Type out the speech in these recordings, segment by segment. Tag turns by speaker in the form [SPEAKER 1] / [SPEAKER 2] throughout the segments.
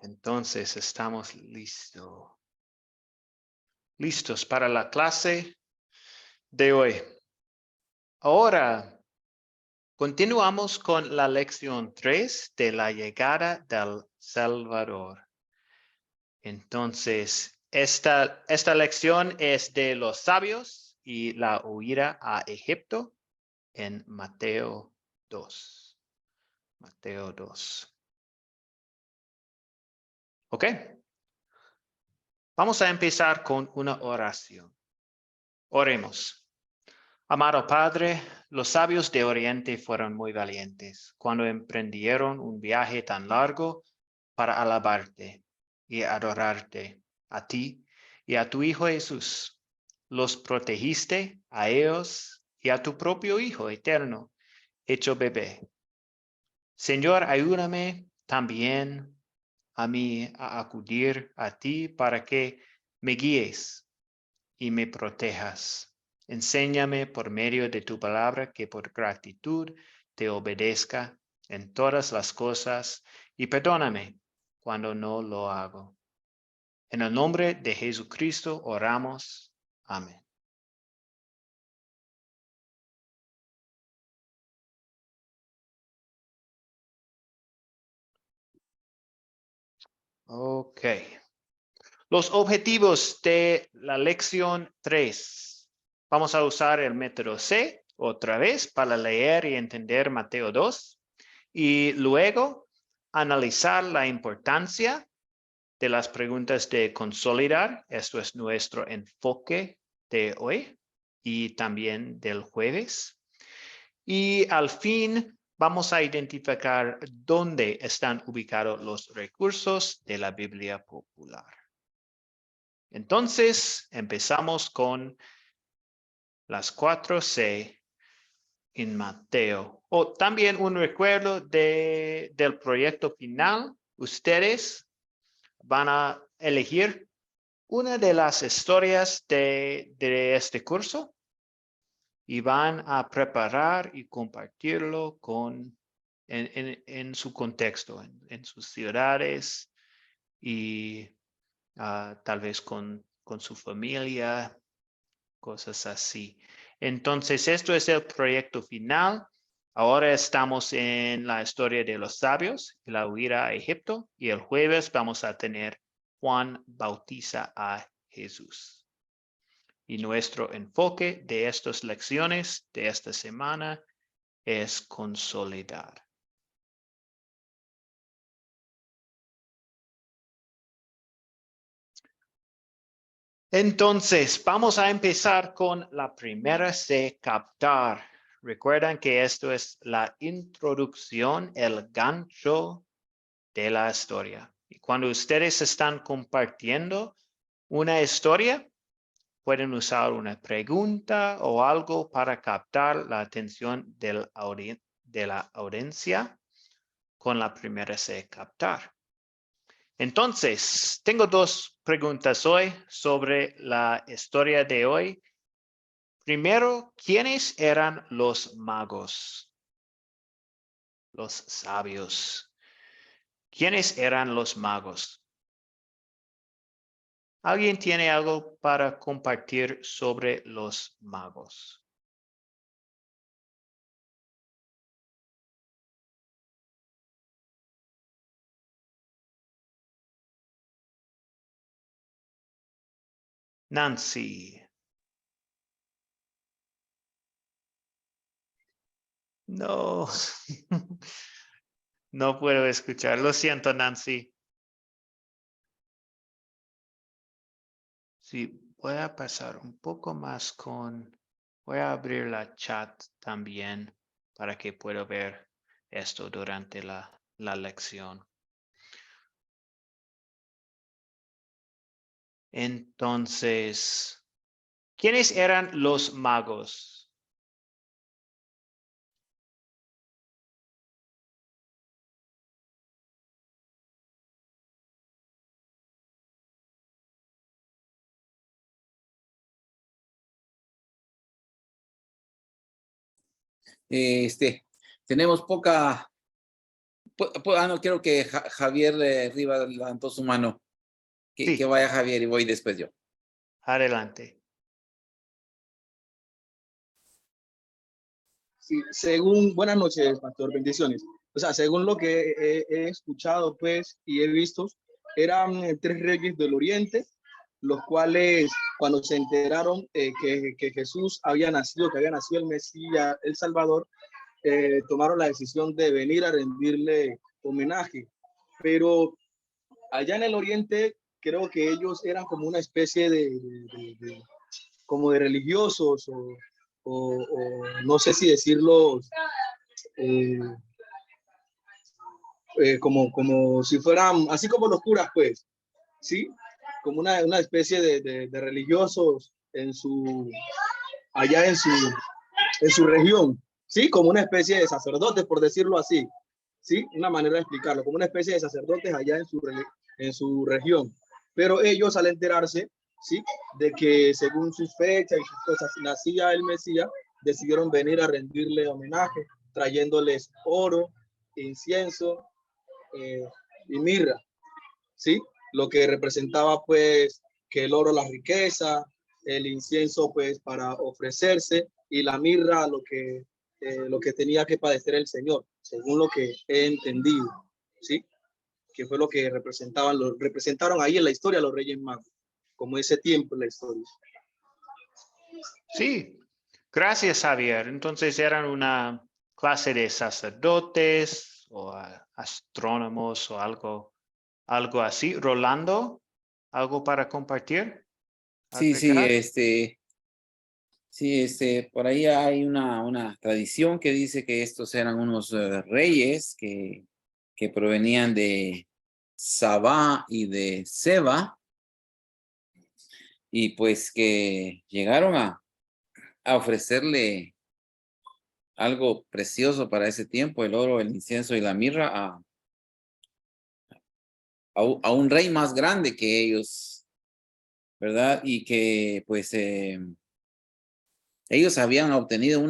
[SPEAKER 1] Entonces estamos listos para la clase de hoy. Ahora continuamos con la lección 3 de la llegada del Salvador. Entonces, esta lección es de los sabios y la huida a Egipto en Mateo 2. Mateo 2. ¿Ok? Vamos a empezar con una oración. Oremos. Amado Padre, los sabios de Oriente fueron muy valientes cuando emprendieron un viaje tan largo para alabarte y adorarte a ti y a tu Hijo Jesús. Los protegiste a ellos y a tu propio Hijo eterno, hecho bebé. Señor, ayúdame también a mí a acudir a ti para que me guíes y me protejas. Enséñame por medio de tu palabra que por gratitud te obedezca en todas las cosas y perdóname cuando no lo hago. En el nombre de Jesucristo oramos. Amén. Ok. Los objetivos de la lección 3. Vamos a usar el método C otra vez para leer y entender Mateo 2 y luego analizar la importancia de las preguntas de consolidar. Esto es nuestro enfoque de hoy y también del jueves. Y al fin vamos a identificar dónde están ubicados los recursos de la Biblia popular. Entonces, empezamos con las 4C en Mateo. También un recuerdo del proyecto final. Ustedes van a elegir una de las historias de este curso y van a preparar y compartirlo en su contexto, en sus ciudades y tal vez con su familia, cosas así. Entonces, esto es el proyecto final. Ahora estamos en la historia de los sabios y la huida a Egipto y el jueves vamos a tener Juan bautiza a Jesús. Y nuestro enfoque de estas lecciones de esta semana es consolidar. Entonces, vamos a empezar con la primera C, captar. Recuerdan que esto es la introducción, el gancho de la historia. Y cuando ustedes están compartiendo una historia, pueden usar una pregunta o algo para captar la atención de la audiencia con la primera C, captar. Entonces, tengo dos preguntas hoy sobre la historia de hoy. Primero, ¿quiénes eran los magos? Los sabios. ¿Quiénes eran los magos? ¿Alguien tiene algo para compartir sobre los magos? Nancy. No. No puedo escuchar. Lo siento, Nancy. Sí, voy a pasar un poco más voy a abrir la chat también para que pueda ver esto durante la lección. Entonces, ¿quiénes eran los magos?
[SPEAKER 2] Tenemos poca No, quiero que Javier Rivas levantó su mano.
[SPEAKER 1] Sí.
[SPEAKER 2] Que vaya Javier y voy después yo.
[SPEAKER 1] Adelante.
[SPEAKER 3] Sí, buenas noches, pastor, bendiciones. O sea, según lo que he escuchado, pues, y he visto, eran tres reyes del oriente, los cuales, cuando se enteraron que Jesús había nacido, el Mesías, el Salvador, tomaron la decisión de venir a rendirle homenaje. Pero allá en el oriente, creo que ellos eran como una especie como de religiosos o no sé si decirlo, como si fueran, así como los curas, pues, ¿sí? Como una especie de religiosos allá en su región, ¿sí? Como una especie de sacerdotes, por decirlo así, ¿sí? Una manera de explicarlo, como una especie de sacerdotes allá en su región. Pero ellos, al enterarse, ¿sí? De que según sus fechas y sus cosas nacía el Mesías, decidieron venir a rendirle homenaje, trayéndoles oro, incienso y mirra, ¿sí? Lo que representaba, pues, que el oro la riqueza, el incienso, pues, para ofrecerse, y la mirra lo que tenía que padecer el Señor, según lo que he entendido, ¿sí? Que fue lo que representaron ahí en la historia los Reyes Magos, como ese tiempo en la historia.
[SPEAKER 1] Sí, gracias, Javier. Entonces eran una clase de sacerdotes o astrónomos o algo así. Rolando, ¿algo para compartir?
[SPEAKER 2] Sí,
[SPEAKER 1] ¿Agregar?
[SPEAKER 2] por ahí hay una tradición que dice que estos eran unos reyes que provenían de Sabá y de Seba, y pues que llegaron a ofrecerle algo precioso para ese tiempo, el oro, el incienso y la mirra, a un rey más grande que ellos, ¿verdad? Y que pues ellos habían obtenido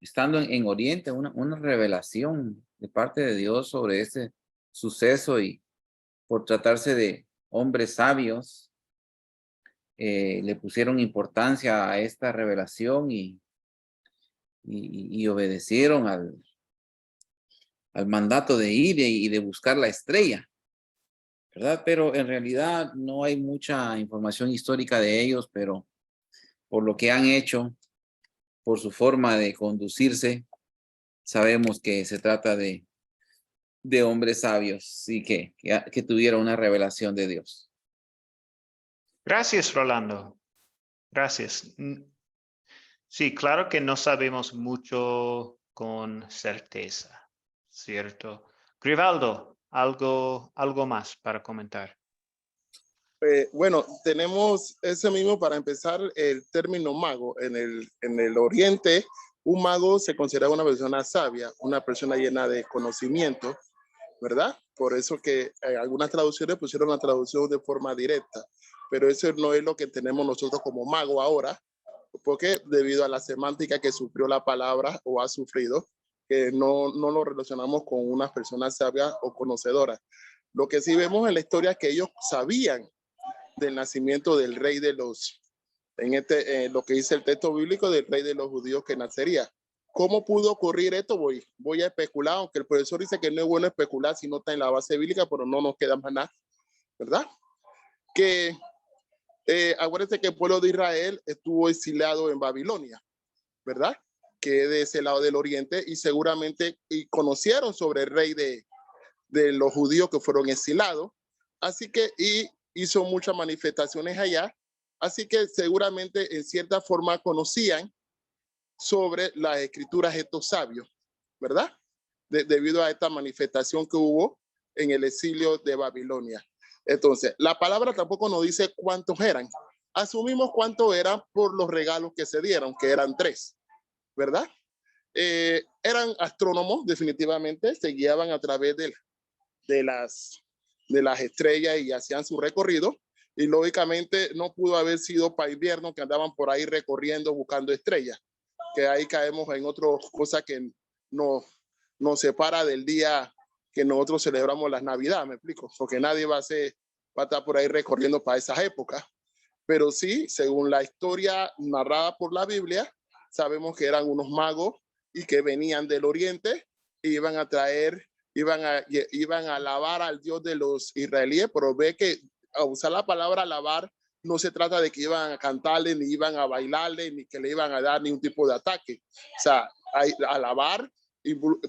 [SPEAKER 2] estando en Oriente, una revelación de parte de Dios sobre ese suceso, y por tratarse de hombres sabios, le pusieron importancia a esta revelación y obedecieron al mandato de ir y de buscar la estrella, ¿verdad? Pero en realidad no hay mucha información histórica de ellos, pero por lo que han hecho, por su forma de conducirse, sabemos que se trata de hombres sabios y que tuvieron una revelación de Dios.
[SPEAKER 1] Gracias, Rolando. Gracias. Sí, claro que no sabemos mucho con certeza, ¿cierto? Grivaldo, algo más para comentar.
[SPEAKER 4] Bueno, tenemos ese mismo para empezar, el término mago. En el oriente, un mago se considera una persona sabia, una persona llena de conocimiento, ¿verdad? Por eso que algunas traducciones pusieron la traducción de forma directa, pero eso no es lo que tenemos nosotros como mago ahora, porque debido a la semántica que sufrió la palabra o ha sufrido, que no lo relacionamos con unas personas sabias o conocedoras. Lo que sí vemos en la historia es que ellos sabían del nacimiento del rey de los, lo que dice el texto bíblico, del rey de los judíos que nacería. ¿Cómo pudo ocurrir esto? Voy a especular, aunque el profesor dice que no es bueno especular si no está en la base bíblica, pero no nos queda más nada, ¿verdad? Que acuérdense que el pueblo de Israel estuvo exiliado en Babilonia, ¿verdad? Que es de ese lado del oriente, y seguramente conocieron sobre el rey de los judíos que fueron exilados, así que hizo muchas manifestaciones allá, así que seguramente en cierta forma conocían sobre las escrituras estos sabios, ¿verdad? Debido a esta manifestación que hubo en el exilio de Babilonia. Entonces, la palabra tampoco nos dice cuántos eran. Asumimos cuántos eran por los regalos que se dieron, que eran 3, ¿verdad? Eran astrónomos, definitivamente, se guiaban a través de las estrellas y hacían su recorrido, y lógicamente no pudo haber sido para invierno, que andaban por ahí recorriendo buscando estrellas, que ahí caemos en otra cosa que nos separa del día que nosotros celebramos las Navidades, ¿me explico? Porque nadie va a estar por ahí recorriendo para esas épocas. Pero sí, según la historia narrada por la Biblia, sabemos que eran unos magos y que venían del oriente e iban a traer, iban a alabar al Dios de los israelíes, pero ve que a usar la palabra alabar no se trata de que iban a cantarle, ni iban a bailarle, ni que le iban a dar ningún tipo de ataque. O sea, alabar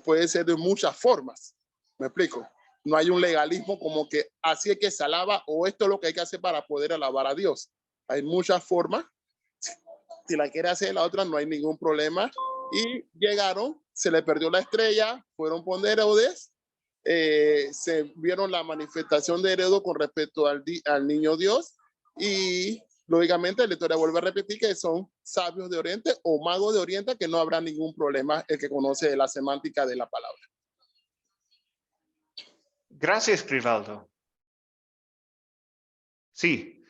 [SPEAKER 4] puede ser de muchas formas. ¿Me explico? No hay un legalismo como que así es que se alaba o esto es lo que hay que hacer para poder alabar a Dios. Hay muchas formas. Si la quiere hacer la otra, no hay ningún problema. Y llegaron, se le perdió la estrella, fueron por Herodes, se vieron la manifestación de Herodes con respecto al niño Dios y lógicamente la historia vuelve a repetir que son sabios de Oriente o magos de Oriente, que no habrá ningún problema el que conoce la semántica de la palabra.
[SPEAKER 1] Gracias, Crivaldo. Sí,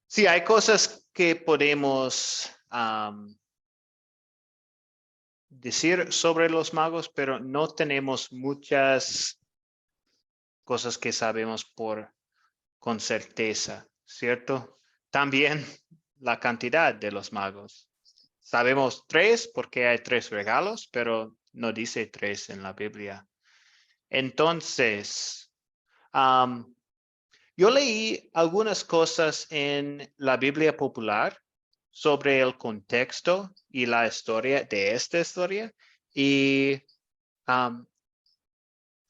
[SPEAKER 1] sí, hay cosas que podemos decir sobre los magos, pero no tenemos muchas cosas que sabemos con certeza, ¿cierto? También la cantidad de los magos. Sabemos 3 porque hay 3 regalos, pero no dice 3 en la Biblia. Entonces, yo leí algunas cosas en la Biblia popular sobre el contexto y la historia de esta historia. Y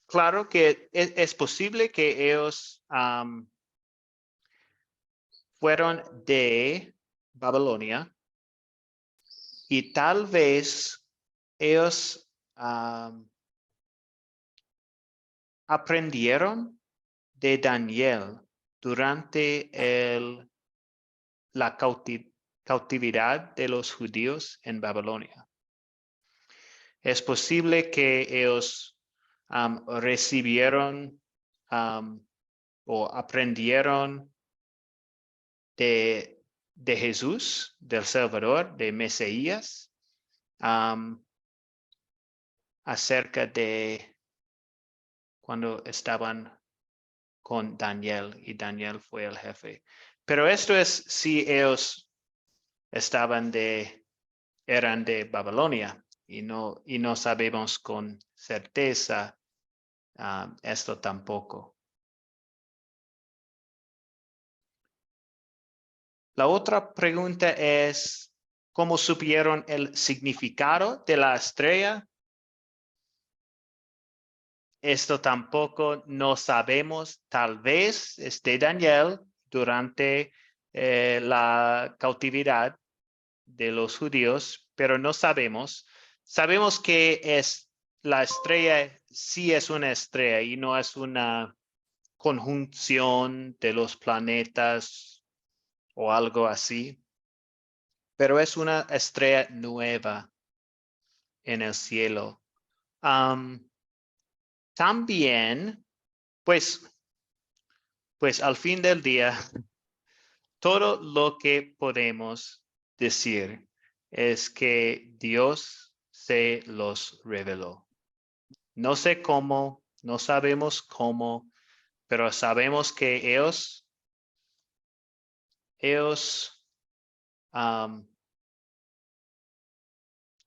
[SPEAKER 1] claro que es posible que ellos fueron de Babilonia y tal vez ellos aprendieron de Daniel durante la cautividad de los judíos en Babilonia. Es posible que ellos recibieron o aprendieron de Jesús, del Salvador, de Mesías, acerca de cuando estaban con Daniel y Daniel fue el jefe. Pero esto es si ellos eran de Babilonia y no sabemos con certeza esto tampoco. La otra pregunta es, ¿cómo supieron el significado de la estrella? Esto tampoco no sabemos. Tal vez esté Daniel durante la cautividad de los judíos, pero no sabemos. Sabemos que la estrella sí es una estrella y no es una conjunción de los planetas o algo así, pero es una estrella nueva en el cielo. También, pues al fin del día, todo lo que podemos decir es que Dios se los reveló. No sé cómo, no sabemos cómo, pero sabemos que ellos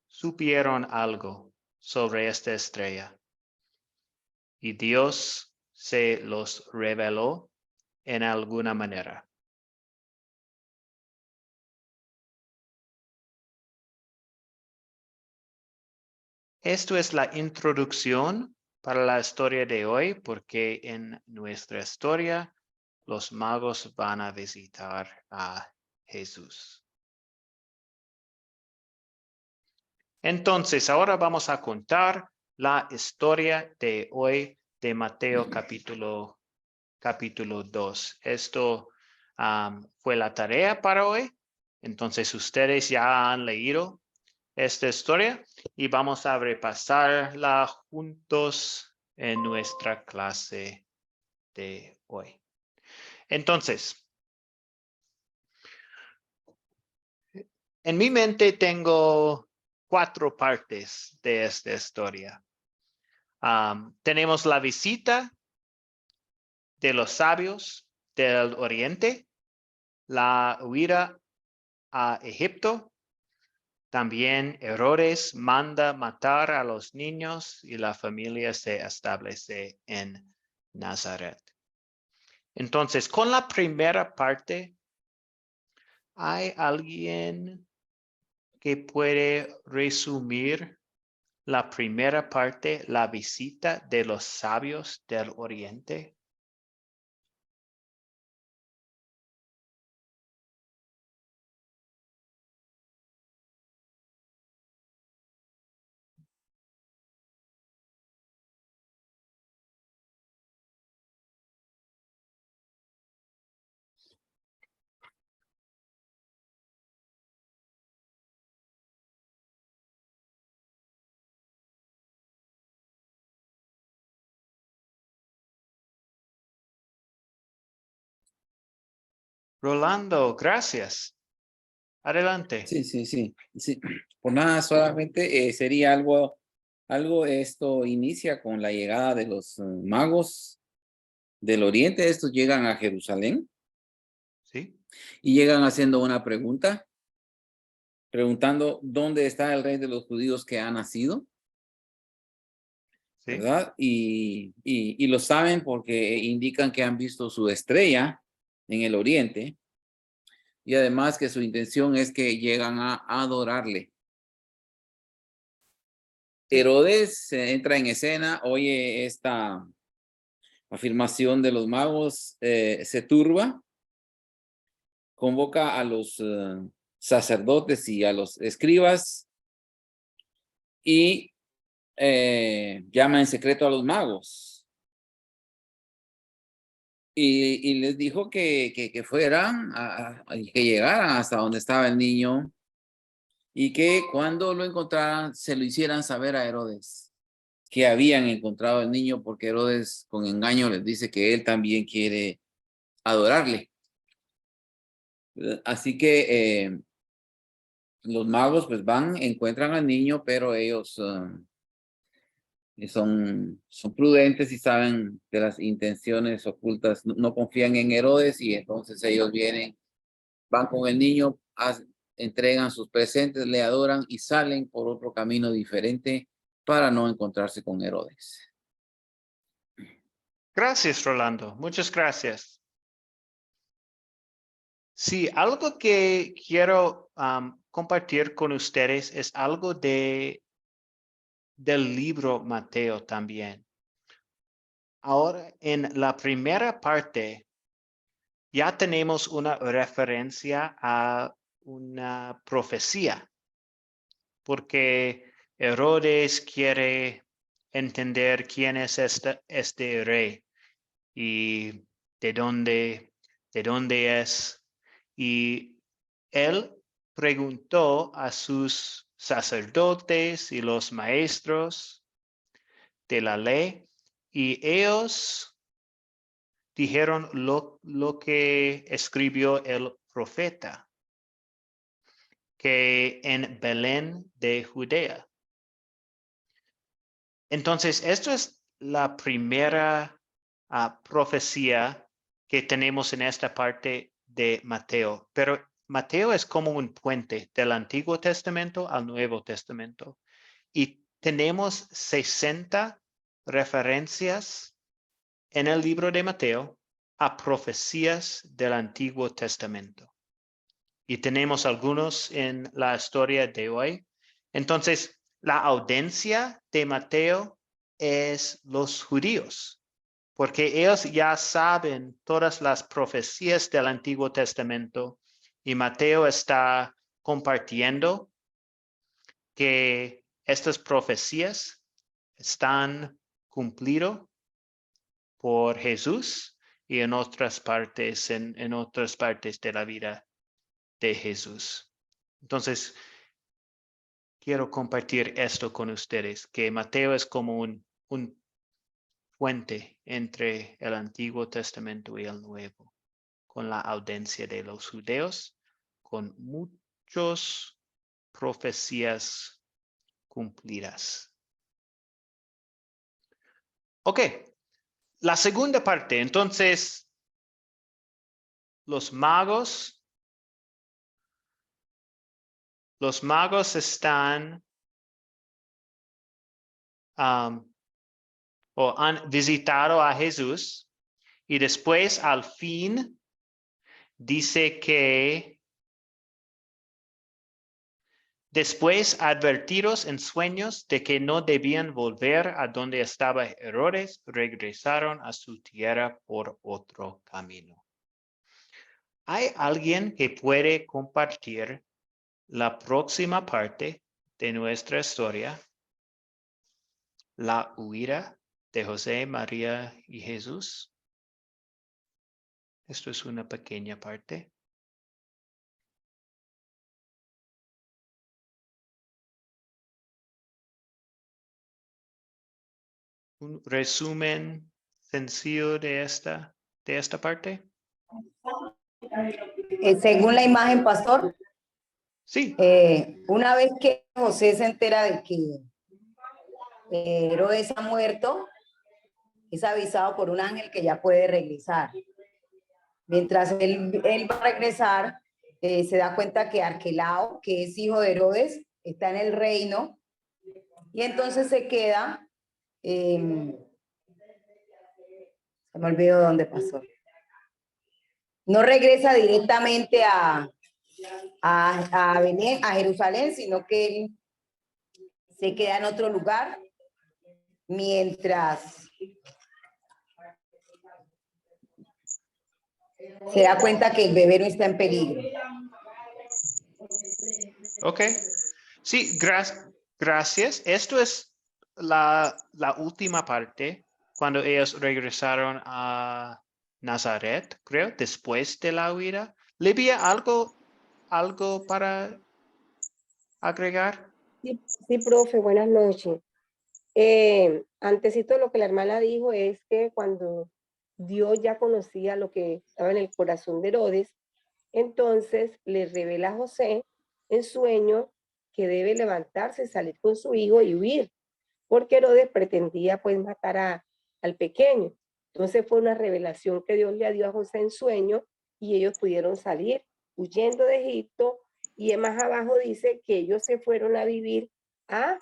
[SPEAKER 1] supieron algo sobre esta estrella y Dios se los reveló en alguna manera. Esto es la introducción para la historia de hoy, porque en nuestra historia los magos van a visitar a Jesús. Entonces, ahora vamos a contar la historia de hoy de Mateo capítulo 2. Esto fue la tarea para hoy. Entonces, ustedes ya han leído esta historia y vamos a repasarla juntos en nuestra clase de hoy. Entonces, en mi mente tengo 4 partes de esta historia. Tenemos la visita de los sabios del oriente, la huida a Egipto. También Herodes manda matar a los niños y la familia se establece en Nazaret. Entonces, con la primera parte, ¿hay alguien que puede resumir la primera parte, la visita de los sabios del oriente? Rolando, gracias. Adelante.
[SPEAKER 2] Sí. Por nada, solamente sería algo, esto inicia con la llegada de los magos del oriente. Estos llegan a Jerusalén
[SPEAKER 1] Sí,
[SPEAKER 2] y llegan haciendo una pregunta, preguntando dónde está el rey de los judíos que ha nacido,
[SPEAKER 1] sí.
[SPEAKER 2] ¿verdad? Y lo saben porque indican que han visto su estrella en el oriente y además que su intención es que llegan a adorarle. Herodes entra en escena, oye esta afirmación de los magos, se turba, convoca a los sacerdotes y a los escribas y llama en secreto a los magos. Y les dijo que fueran, que llegaran hasta donde estaba el niño y que cuando lo encontraran se lo hicieran saber a Herodes que habían encontrado al niño, porque Herodes con engaño les dice que él también quiere adorarle. Así que los magos pues van, encuentran al niño, pero ellos son prudentes y saben de las intenciones ocultas, no confían en Herodes y entonces ellos vienen, van con el niño, entregan sus presentes, le adoran y salen por otro camino diferente para no encontrarse con Herodes.
[SPEAKER 1] Gracias, Rolando. Muchas gracias. Sí, algo que quiero compartir con ustedes es algo del libro Mateo también. Ahora, en la primera parte, ya tenemos una referencia a una profecía, porque Herodes quiere entender quién es este rey y de dónde es. Y él preguntó a sus sacerdotes y los maestros de la ley y ellos dijeron lo que escribió el profeta, que en Belén de Judea. Entonces, esto es la primera profecía que tenemos en esta parte de Mateo, pero Mateo es como un puente del Antiguo Testamento al Nuevo Testamento y tenemos 60 referencias en el libro de Mateo a profecías del Antiguo Testamento. Y tenemos algunos en la historia de hoy. Entonces, la audiencia de Mateo es los judíos, porque ellos ya saben todas las profecías del Antiguo Testamento y Mateo está compartiendo que estas profecías están cumplidas por Jesús y en otras partes, en otras partes de la vida de Jesús. Entonces, quiero compartir esto con ustedes, que Mateo es como un puente entre el Antiguo Testamento y el Nuevo, con la audiencia de los judíos, con muchas profecías cumplidas. Ok. La segunda parte, entonces, los magos están o han visitado a Jesús y después al fin dice que después advertidos en sueños de que no debían volver a donde estaba Herodes, regresaron a su tierra por otro camino. ¿Hay alguien que puede compartir la próxima parte de nuestra historia? La huida de José, María y Jesús. Esto es una pequeña parte. Un resumen sencillo de esta parte.
[SPEAKER 5] Según la imagen, pastor,
[SPEAKER 1] Sí,
[SPEAKER 5] una vez que José se entera de que Herodes ha muerto, es avisado por un ángel que ya puede regresar. Mientras él va a regresar, se da cuenta que Arquelao, que es hijo de Herodes, está en el reino y entonces se queda, se me olvidó dónde pasó. No regresa directamente a Belén, a Jerusalén, sino que él se queda en otro lugar mientras se da cuenta que el bebé no está en peligro.
[SPEAKER 1] ok. Sí, gracias. Esto es la última parte, cuando ellos regresaron a Nazaret, creo, después de la huida. Livia, ¿algo para agregar?
[SPEAKER 6] Sí, profe, buenas noches. Antesito lo que la hermana dijo es que cuando Dios ya conocía lo que estaba en el corazón de Herodes, entonces le revela a José en sueño que debe levantarse, salir con su hijo y huir, porque Herodes pretendía pues matar al pequeño. Entonces fue una revelación que Dios le dio a José en sueño y ellos pudieron salir huyendo de Egipto, y más abajo dice que ellos se fueron a vivir a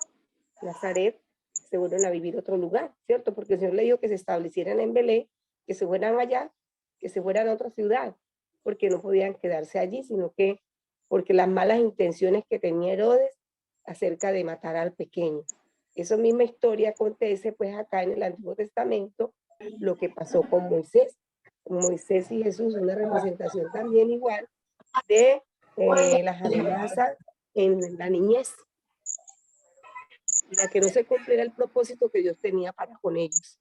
[SPEAKER 6] Nazaret, se fueron a vivir a otro lugar, ¿cierto? Porque el Señor le dijo que se establecieran en Belén, que se fueran allá, que se fueran a otra ciudad, porque no podían quedarse allí, sino que porque las malas intenciones que tenía Herodes acerca de matar al pequeño. Esa misma historia acontece pues acá en el Antiguo Testamento, lo que pasó con Moisés. Moisés y Jesús, una representación también igual de las amenazas en la niñez, para que no se cumpliera el propósito que Dios tenía para con ellos.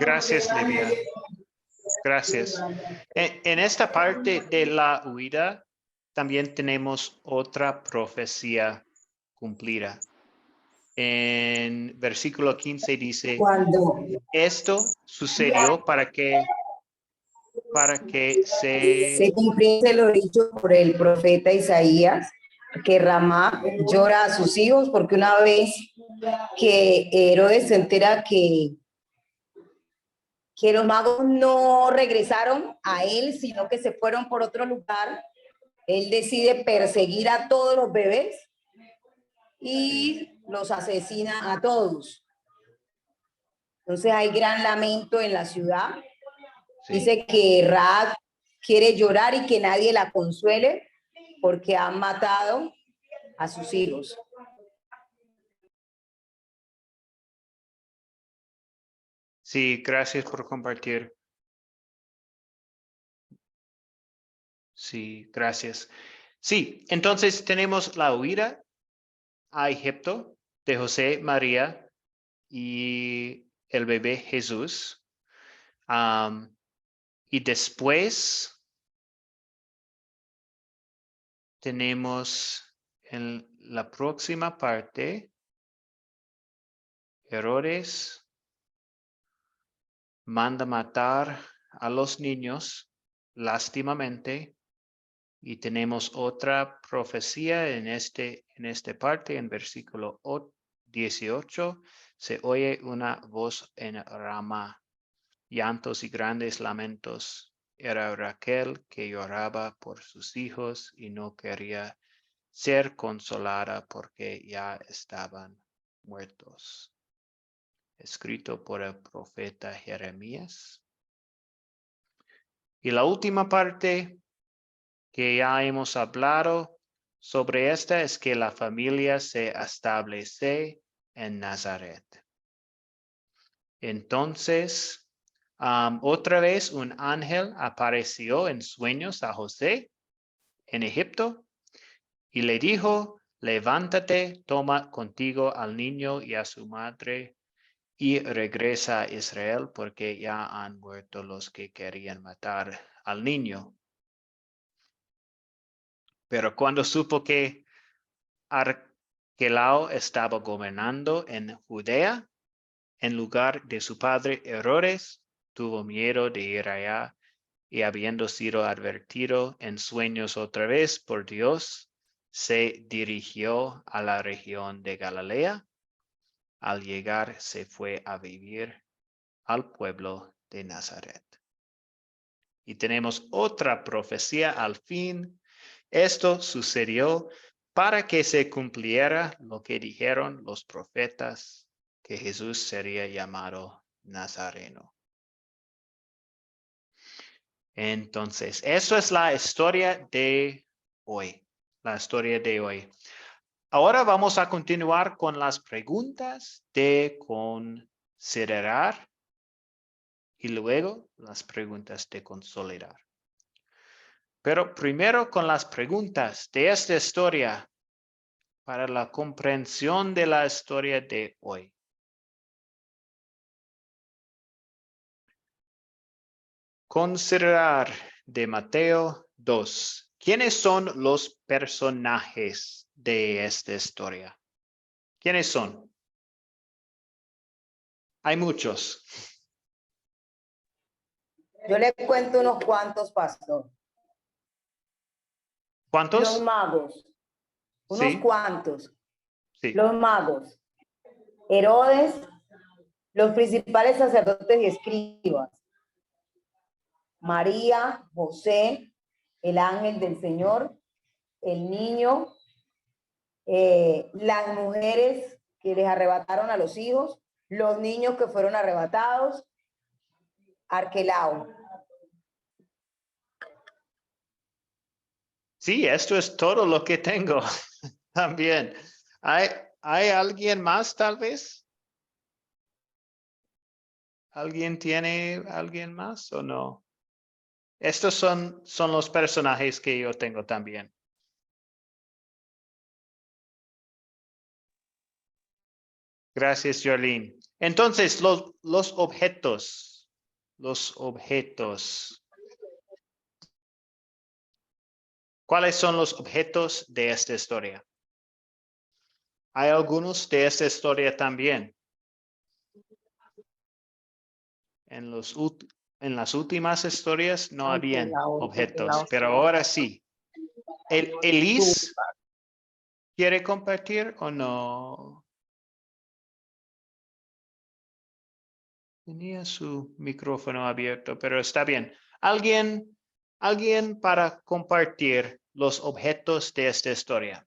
[SPEAKER 1] Gracias, Livia. Gracias. En esta parte de la huida también tenemos otra profecía cumplida. En versículo 15 dice,
[SPEAKER 5] Cuando
[SPEAKER 1] esto sucedió para que
[SPEAKER 5] se cumpliese lo dicho por el profeta Isaías, que Ramá llora a sus hijos, porque una vez que Herodes se entera que los magos no regresaron a él, sino que se fueron por otro lugar, él decide perseguir a todos los bebés y los asesina a todos. Entonces hay gran lamento en la ciudad.
[SPEAKER 1] Sí.
[SPEAKER 5] Dice que Raab quiere llorar y que nadie la consuele porque han matado a sus hijos.
[SPEAKER 1] Sí, gracias por compartir. Sí, gracias. Sí, entonces tenemos la huida a Egipto de José, María y el bebé Jesús. Y después tenemos en la próxima parte Herodes manda matar a los niños lástimamente, y tenemos otra profecía en esta parte, en versículo 18, se oye una voz en Rama, llantos y grandes lamentos. Era Raquel que lloraba por sus hijos y no quería ser consolada porque ya estaban muertos. Escrito por el profeta Jeremías. Y la última parte que ya hemos hablado sobre esta es que la familia se establece en Nazaret. Entonces, otra vez un ángel apareció en sueños a José en Egipto y le dijo, levántate, toma contigo al niño y a su madre y regresa a Israel porque ya han muerto los que querían matar al niño. Pero cuando supo que Arquelao estaba gobernando en Judea, en lugar de su padre Herodes, tuvo miedo de ir allá y habiendo sido advertido en sueños otra vez por Dios, se dirigió a la región de Galilea. Al llegar se fue a vivir al pueblo de Nazaret. Y tenemos otra profecía al fin. Esto sucedió para que se cumpliera lo que dijeron los profetas, que Jesús sería llamado Nazareno. Entonces, eso es la historia de hoy. La historia de hoy. Ahora vamos a continuar con las preguntas de considerar y luego las preguntas de consolidar. Pero primero con las preguntas de esta historia para la comprensión de la historia de hoy. Considerar de Mateo 2. ¿Quiénes son los personajes de esta historia? ¿Quiénes son? Hay muchos.
[SPEAKER 5] Yo le cuento unos cuantos, pastor.
[SPEAKER 1] ¿Cuántos?
[SPEAKER 5] Los magos. Unos
[SPEAKER 1] Sí.
[SPEAKER 5] cuantos.
[SPEAKER 1] Sí.
[SPEAKER 5] Los magos. Herodes, los principales sacerdotes y escribas. María, José, el ángel del Señor, el niño, las mujeres que les arrebataron a los hijos, los niños que fueron arrebatados, Arquelao.
[SPEAKER 1] Sí, esto es todo lo que tengo también. ¿Hay alguien más tal vez? ¿Alguien tiene alguien más o no? Estos son los personajes que yo tengo también. Gracias, Jolene. Entonces, los objetos. Los objetos. ¿Cuáles son los objetos de esta historia? Hay algunos de esta historia también. En las últimas historias no habían objetos, pero ahora sí. ¿Elise quiere compartir o no? Tenía su micrófono abierto, pero está bien. ¿Alguien para compartir los objetos de esta historia?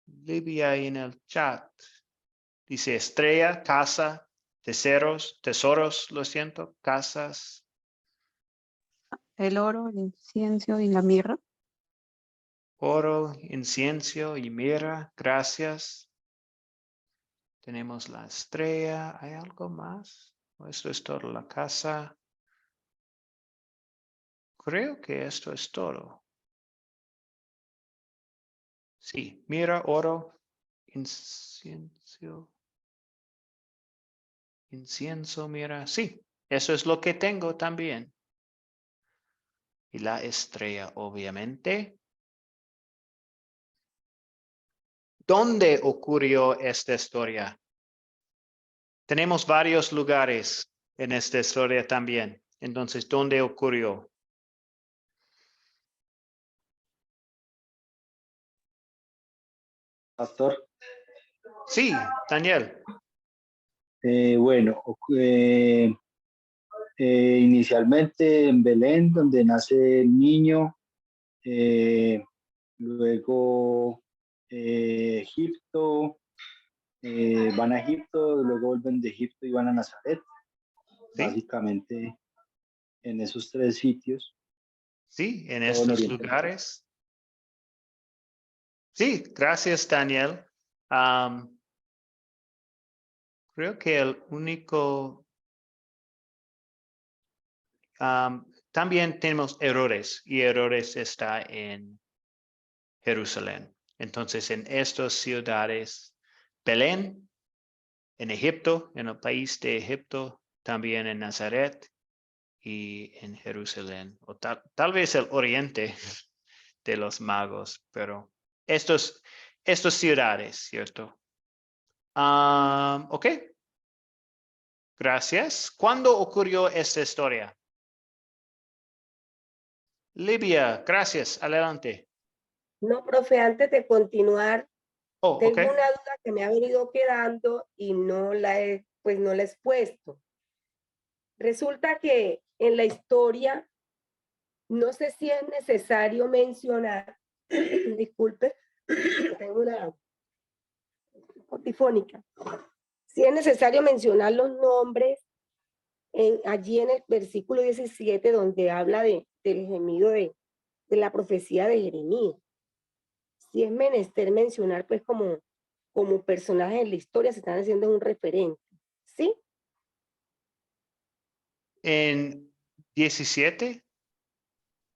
[SPEAKER 1] Livia en el chat. Dice estrella, casa, tesoros, lo siento, casas.
[SPEAKER 7] El oro, el incienso y la mirra.
[SPEAKER 1] Oro, incienso y mirra, gracias. Tenemos la estrella. ¿Hay algo más? Esto es todo, la casa. Creo que esto es todo. Sí, mirra, oro, incienso. Incienso, mirra. Sí, eso es lo que tengo también. Y la estrella, obviamente. ¿Dónde ocurrió esta historia? Tenemos varios lugares en esta historia también. Entonces, ¿dónde ocurrió?
[SPEAKER 8] Pastor.
[SPEAKER 1] Sí, Daniel.
[SPEAKER 8] Bueno, inicialmente en Belén, donde nace el niño, luego Egipto, van a Egipto, luego vuelven de Egipto y van a Nazaret,
[SPEAKER 1] Sí,
[SPEAKER 8] básicamente en esos tres sitios,
[SPEAKER 1] sí, en
[SPEAKER 8] todo en
[SPEAKER 1] estos
[SPEAKER 8] Oriente Medio.
[SPEAKER 1] lugares. Sí, gracias, Daniel. Creo que el único... también tenemos errores y errores está en Jerusalén. Entonces, en estas ciudades, Belén, en Egipto, en el país de Egipto, también en Nazaret y en Jerusalén, o tal vez el oriente de los magos, pero estas ciudades, ¿cierto? Ok, gracias. ¿Cuándo ocurrió esta historia? Libia, gracias. Adelante.
[SPEAKER 6] No, profe, antes de continuar,
[SPEAKER 1] Oh,
[SPEAKER 6] tengo
[SPEAKER 1] ok.
[SPEAKER 6] una duda que me ha venido quedando y no la he expuesto. Resulta que en la historia, no sé si es necesario mencionar, disculpe, tengo una tifónica, si es necesario mencionar los nombres allí en el versículo 17, donde habla del gemido de la profecía de Jeremías. Si es menester mencionar, pues como personajes en la historia se están haciendo un referente, ¿sí?
[SPEAKER 1] En 17,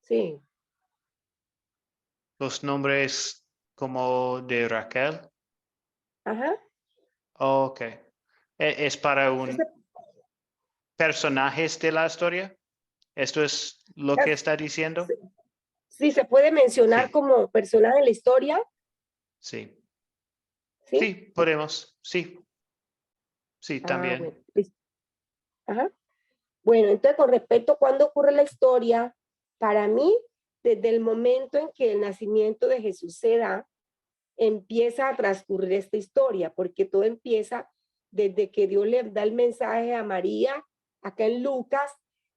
[SPEAKER 6] Sí.
[SPEAKER 1] los nombres como de Raquel.
[SPEAKER 6] Ajá.
[SPEAKER 1] Ok. ¿Es para un
[SPEAKER 6] Entonces,
[SPEAKER 1] personajes de la historia? ¿Esto es lo que está diciendo?
[SPEAKER 6] sí, se puede mencionar
[SPEAKER 1] Sí,
[SPEAKER 6] como personaje en la historia,
[SPEAKER 1] sí.
[SPEAKER 6] ¿sí?
[SPEAKER 1] Sí, podemos. Sí, sí,
[SPEAKER 6] Ah, bueno,
[SPEAKER 1] también.
[SPEAKER 6] listo. Ajá. Bueno, entonces con respecto a cuándo ocurre la historia, para mí, desde el momento en que el nacimiento de Jesús se da, empieza a transcurrir esta historia, porque todo empieza desde que Dios le da el mensaje a María, acá en Lucas,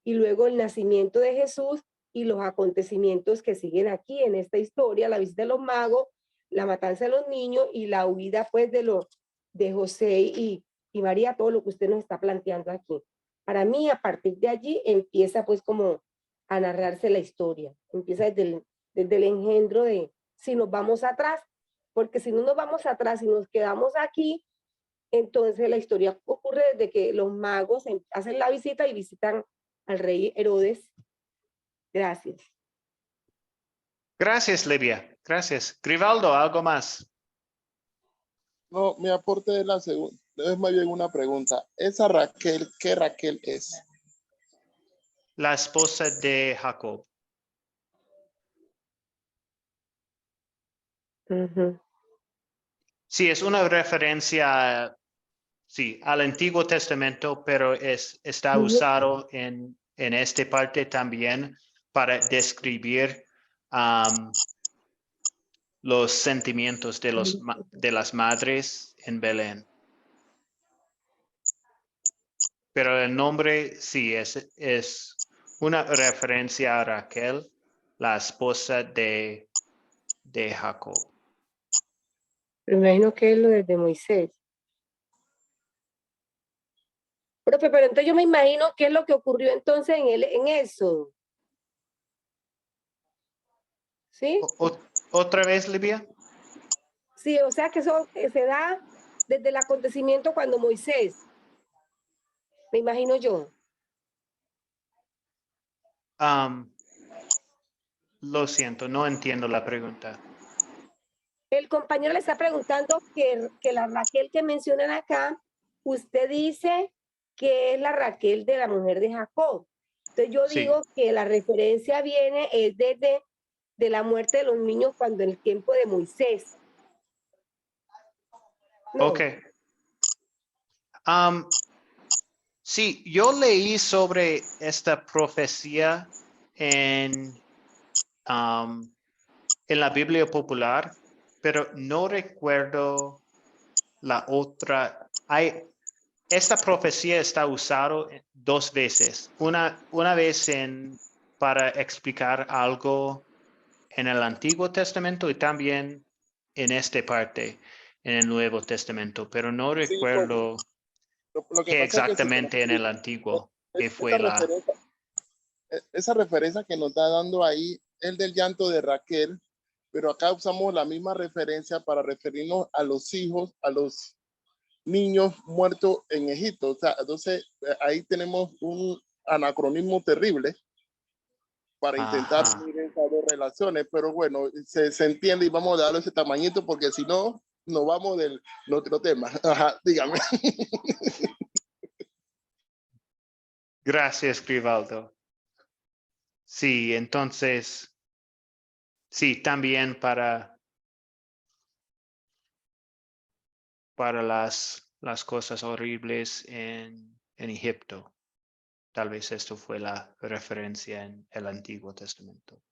[SPEAKER 6] y luego el nacimiento de Jesús y los acontecimientos que siguen aquí en esta historia, la visita de los magos, la matanza de los niños y la huida pues de José y María, todo lo que usted nos está planteando aquí. Para mí, a partir de allí, empieza pues como a narrarse la historia, empieza desde el engendro de, si nos vamos atrás, porque si no nos vamos atrás y nos quedamos aquí, entonces la historia ocurre desde que los magos hacen la visita y visitan al rey Herodes. Gracias.
[SPEAKER 1] Gracias, Livia. Gracias. Grivaldo, ¿algo más?
[SPEAKER 4] No, mi aporte es la segunda, es más bien una pregunta. ¿Esa Raquel, qué Raquel es?
[SPEAKER 1] La esposa de Jacob. Sí, es una referencia, sí, al Antiguo Testamento, pero está usado en esta parte también para describir los sentimientos de las madres en Belén. Pero el nombre sí es una referencia a Raquel, la esposa de Jacob.
[SPEAKER 6] Me imagino que es lo desde Moisés. Profe, pero entonces yo me imagino qué es lo que ocurrió entonces en Éxodo. ¿Sí?
[SPEAKER 1] ¿Otra vez, Livia?
[SPEAKER 6] Sí, o sea que eso se da desde el acontecimiento cuando Moisés, me imagino yo.
[SPEAKER 1] Lo siento, no entiendo la pregunta.
[SPEAKER 6] El compañero le está preguntando que la Raquel que mencionan acá, usted dice que es la Raquel de la mujer de Jacob. Entonces yo
[SPEAKER 1] Sí.
[SPEAKER 6] digo que la referencia viene es desde de la muerte de los niños cuando en el tiempo de Moisés. No.
[SPEAKER 1] Ok. Sí, yo leí sobre esta profecía en la Biblia popular, pero no recuerdo la otra. Esta profecía está usada 2 veces. Una vez para explicar algo en el Antiguo Testamento y también en esta parte, en el Nuevo Testamento, pero no
[SPEAKER 4] Sí, pues,
[SPEAKER 1] recuerdo
[SPEAKER 4] lo que
[SPEAKER 1] qué
[SPEAKER 4] pasa es que si
[SPEAKER 1] exactamente en el Antiguo, que fue la...
[SPEAKER 4] esa referencia que nos está dando ahí, el del llanto de Raquel, pero acá usamos la misma referencia para referirnos a los hijos, a los niños muertos en Egipto. O sea, entonces ahí tenemos un anacronismo terrible para intentar
[SPEAKER 1] Ajá.
[SPEAKER 4] unir esas dos relaciones, pero bueno, se entiende y vamos a darle ese tamañito porque si no, nos vamos del otro tema. Ajá, dígame.
[SPEAKER 1] Gracias, Grivaldo. Sí, entonces, sí, también para las cosas horribles en Egipto. Tal vez esto fue la referencia en el Antiguo Testamento.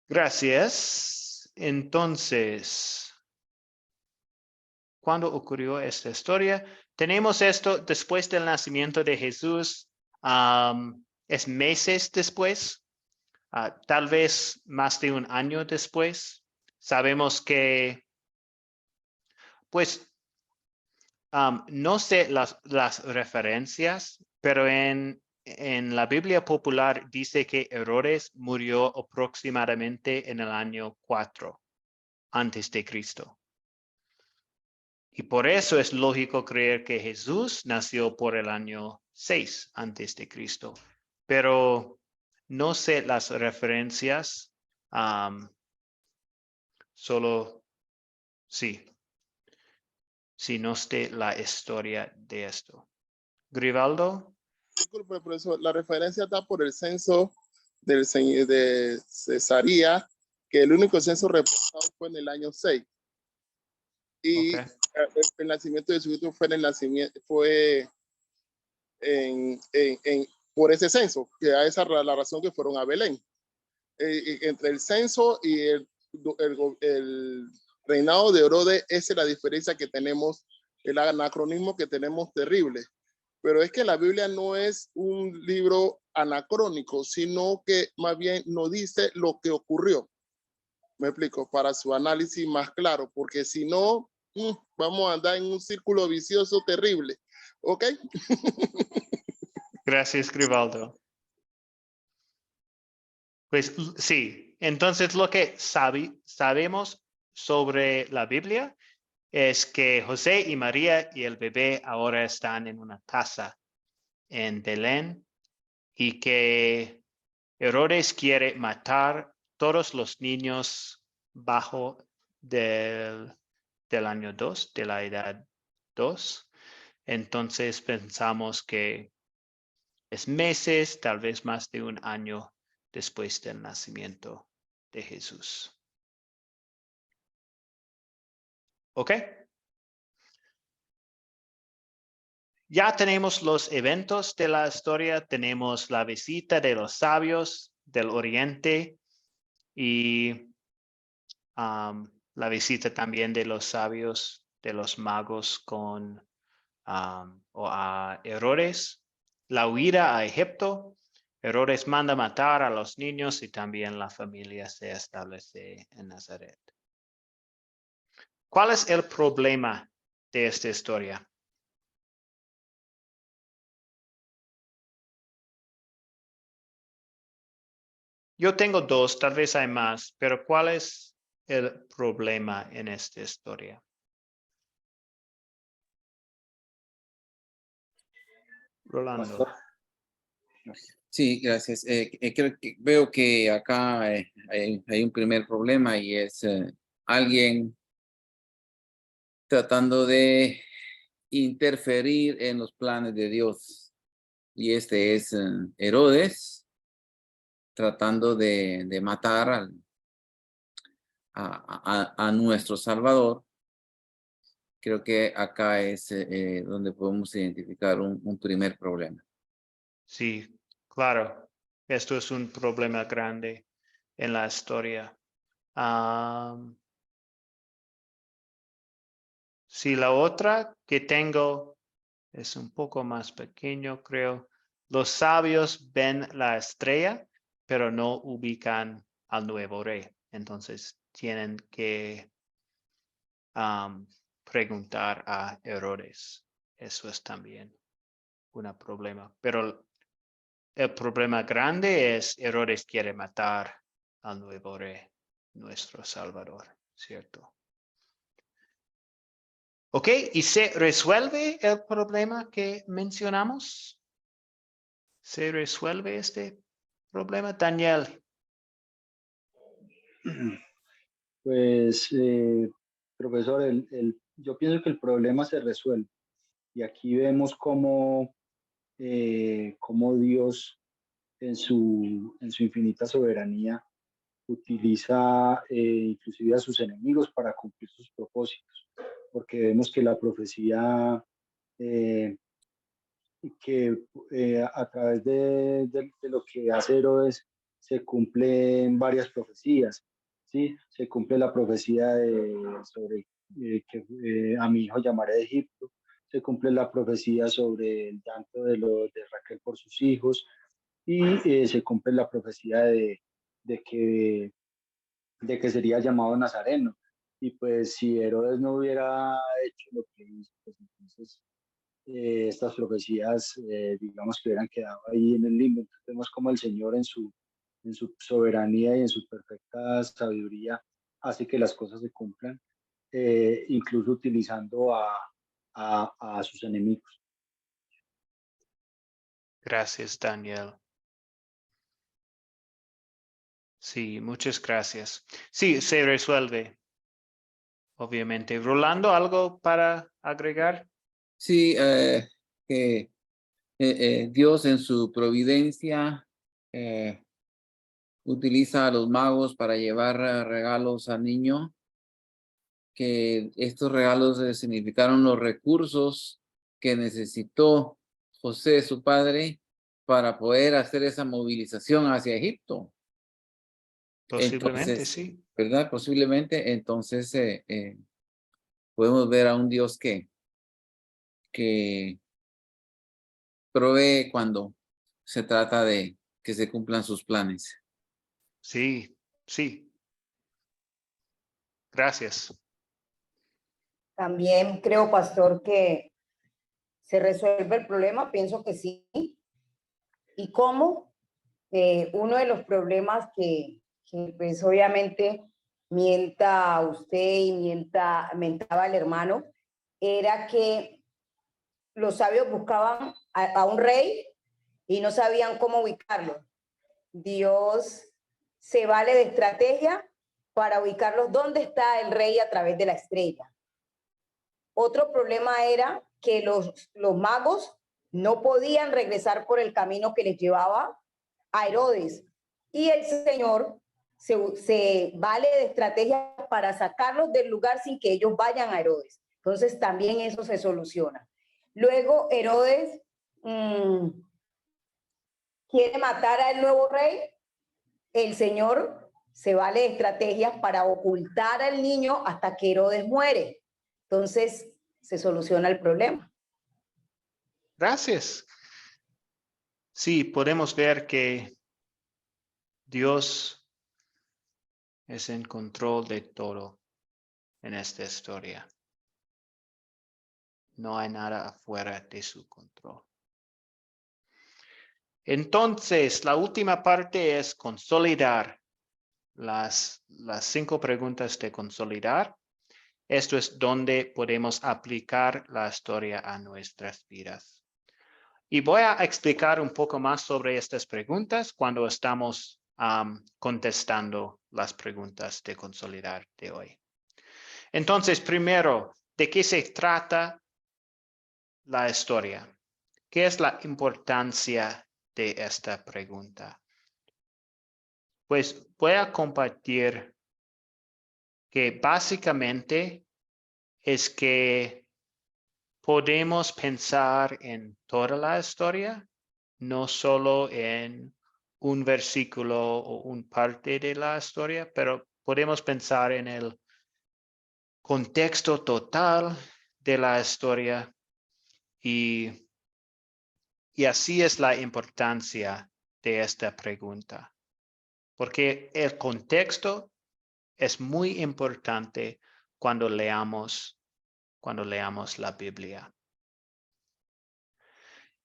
[SPEAKER 1] Gracias. Entonces, ¿cuándo ocurrió esta historia? Tenemos esto después del nacimiento de Jesús. Es meses después, tal vez más de un año después. Sabemos que, pues, no sé las referencias, pero en la Biblia popular dice que Herodes murió aproximadamente en el año 4 antes de Cristo. Y por eso es lógico creer que Jesús nació por el año 6 antes de Cristo. Pero no sé las referencias, solo sí, si no sé la historia de esto. Grivaldo.
[SPEAKER 4] Disculpe, profesor, la referencia está por el censo de Cesarea, que el único censo reportado fue en el año 6. Y
[SPEAKER 1] Okay.
[SPEAKER 4] el nacimiento de su hijo fue por ese censo, que a esa la razón que fueron a Belén. Entre el censo y el reinado de Herodes, esa es la diferencia que tenemos, el anacronismo que tenemos terrible. Pero es que la Biblia no es un libro anacrónico, sino que más bien nos dice lo que ocurrió. Me explico, para su análisis más claro, porque si no, vamos a andar en un círculo vicioso terrible. ¿Ok?
[SPEAKER 1] Gracias, Grivaldo. Pues sí, entonces lo que sabemos sobre la Biblia es que José y María y el bebé ahora están en una casa en Belén y que Herodes quiere matar todos los niños bajo del año 2, de la edad 2. Entonces pensamos que es meses, tal vez más de un año después del nacimiento de Jesús. ¿Ok? Ya tenemos los eventos de la historia, tenemos la visita de los sabios del oriente y la visita también de los sabios, de los magos a Herodes, la huida a Egipto. Herodes manda matar a los niños y también la familia se establece en Nazaret. ¿Cuál es el problema de esta historia? Yo tengo 2, tal vez hay más, pero ¿cuál es el problema en esta historia? Rolando.
[SPEAKER 2] Sí, gracias. Veo que acá hay un primer problema y es alguien tratando de interferir en los planes de Dios. Y este es Herodes tratando de matar a nuestro Salvador, creo que acá es donde podemos identificar un primer problema.
[SPEAKER 1] Sí, claro. Esto es un problema grande en la historia. Sí, la otra que tengo es un poco más pequeño, creo. Los sabios ven la estrella, pero no ubican al nuevo rey. Entonces tienen que preguntar a Herodes. Eso es también un problema. Pero el problema grande es Herodes quiere matar al nuevo rey, nuestro Salvador, ¿cierto? Ok, ¿y se resuelve el problema que mencionamos? ¿Se resuelve este problema, Daniel?
[SPEAKER 8] Pues, profesor, yo pienso que el problema se resuelve. Y aquí vemos cómo Dios en su infinita soberanía utiliza inclusive a sus enemigos para cumplir sus propósitos, porque vemos que la profecía eh, a través de lo que hace Herodes se cumplen varias profecías, ¿sí? Se cumple la profecía sobre que a mi hijo llamaré de Egipto, se cumple la profecía sobre el llanto de Raquel por sus hijos y se cumple la profecía de que sería llamado Nazareno. Y pues si Herodes no hubiera hecho lo que hizo, pues entonces estas profecías, digamos que hubieran quedado ahí en el limbo. Entonces vemos como el Señor en su soberanía y en su perfecta sabiduría hace que las cosas se cumplan, incluso utilizando a sus enemigos.
[SPEAKER 1] Gracias, Daniel. Sí, muchas gracias. Sí, se resuelve, obviamente. Rolando, ¿algo para agregar?
[SPEAKER 2] Sí, que Dios en su providencia utiliza a los magos para llevar regalos al niño, que estos regalos significaron los recursos que necesitó José, su padre, para poder hacer esa movilización hacia Egipto.
[SPEAKER 1] Posiblemente,
[SPEAKER 2] Entonces,
[SPEAKER 1] sí.
[SPEAKER 2] ¿verdad? Posiblemente, entonces podemos ver a un Dios que provee cuando se trata de que se cumplan sus planes.
[SPEAKER 1] Sí, sí. Gracias.
[SPEAKER 5] También creo, pastor, que se resuelve el problema, pienso que sí. ¿Y cómo? Uno de los problemas que pues obviamente mienta a usted y mentaba al hermano, era que los sabios buscaban a un rey y no sabían cómo ubicarlo. Dios se vale de estrategia para ubicarlos dónde está el rey a través de la estrella. Otro problema era que los magos no podían regresar por el camino que les llevaba a Herodes. Y el Señor se vale de estrategias para sacarlos del lugar sin que ellos vayan a Herodes. Entonces también eso se soluciona. Luego Herodes quiere matar al nuevo rey. El Señor se vale de estrategias para ocultar al niño hasta que Herodes muere. Entonces se soluciona el problema.
[SPEAKER 1] Gracias. Sí, podemos ver que Dios es en control de todo en esta historia. No hay nada afuera de su control. Entonces, la última parte es consolidar las 5 preguntas de consolidar. Esto es donde podemos aplicar la historia a nuestras vidas. Y voy a explicar un poco más sobre estas preguntas cuando estamos contestando las preguntas de consolidar de hoy. Entonces, primero, ¿de qué se trata la historia? ¿Qué es la importancia de esta pregunta? Pues voy a compartir que básicamente es que podemos pensar en toda la historia, no solo en un versículo o un parte de la historia, pero podemos pensar en el contexto total de la historia y así es la importancia de esta pregunta, porque el contexto es muy importante cuando leamos la Biblia.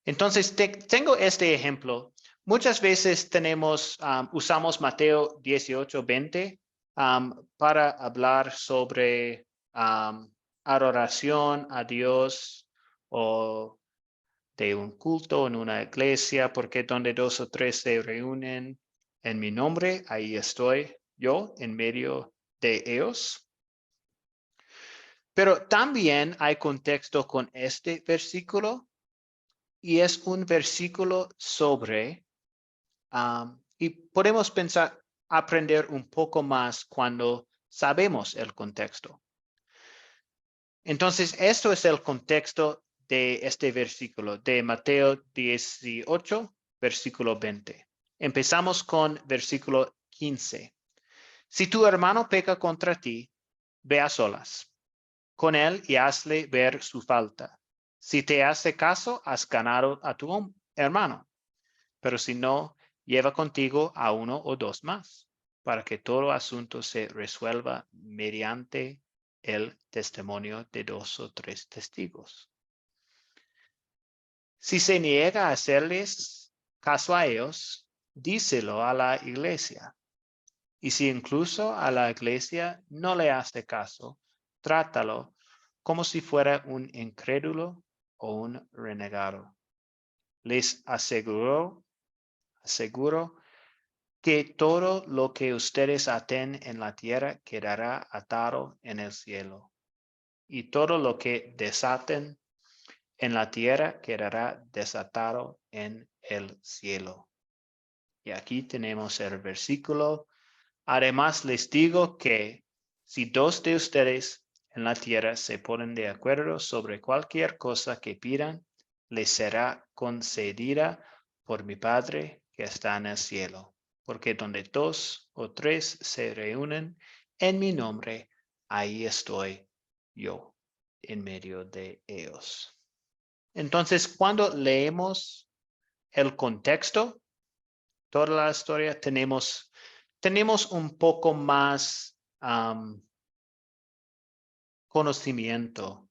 [SPEAKER 1] Entonces, tengo este ejemplo. Muchas veces usamos Mateo 18:20 para hablar sobre adoración a Dios o de un culto en una iglesia, porque donde 2 o 3 se reúnen en mi nombre, ahí estoy yo en medio de ellos. Pero también hay contexto con este versículo y es un versículo sobre, y podemos aprender un poco más cuando sabemos el contexto. Entonces, esto es el contexto de este versículo de Mateo 18, versículo 20. Empezamos con versículo 15. Si tu hermano peca contra ti, ve a solas con él y hazle ver su falta. Si te hace caso, has ganado a tu hermano. Pero si no, lleva contigo a 1 o 2 más, para que todo asunto se resuelva mediante el testimonio de 2 o 3 testigos. Si se niega a hacerles caso a ellos, díselo a la iglesia. Y si incluso a la iglesia no le hace caso, trátalo como si fuera un incrédulo o un renegado. Les aseguro que todo lo que ustedes aten en la tierra quedará atado en el cielo, y todo lo que desaten en la tierra quedará desatado en el cielo. Y aquí tenemos el versículo. Además les digo que si 2 de ustedes en la tierra se ponen de acuerdo sobre cualquier cosa que pidan, les será concedida por mi Padre que está en el cielo. Porque donde 2 o 3 se reúnen en mi nombre, ahí estoy yo en medio de ellos. Entonces, cuando leemos el contexto, toda la historia, tenemos un poco más conocimiento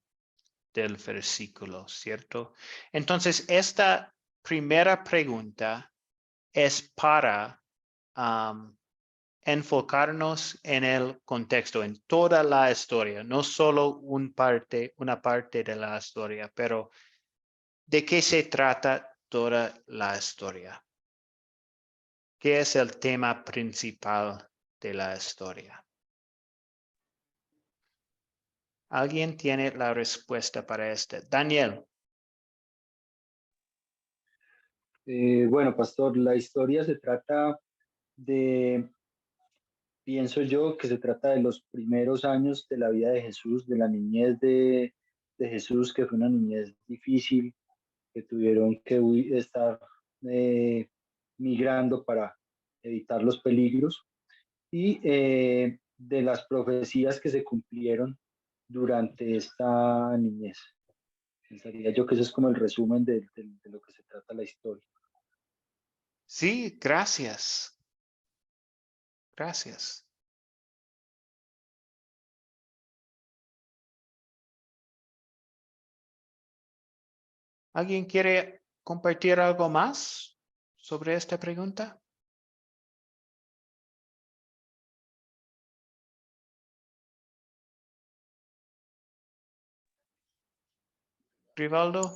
[SPEAKER 1] del versículo, ¿cierto? Entonces, esta primera pregunta es para enfocarnos en el contexto, en toda la historia, no solo una parte de la historia, pero ¿de qué se trata toda la historia? ¿Qué es el tema principal de la historia? ¿Alguien tiene la respuesta para este? Daniel.
[SPEAKER 8] Bueno, pastor, la historia se trata pienso yo que se trata de los primeros años de la vida de Jesús, de la niñez de Jesús, que fue una niñez difícil, que tuvieron que estar migrando para evitar los peligros, y de las profecías que se cumplieron durante esta niñez. Pensaría yo que eso es como el resumen de lo que se trata la historia.
[SPEAKER 1] Sí, gracias. Gracias. ¿Alguien quiere compartir algo más sobre esta pregunta? Rivaldo.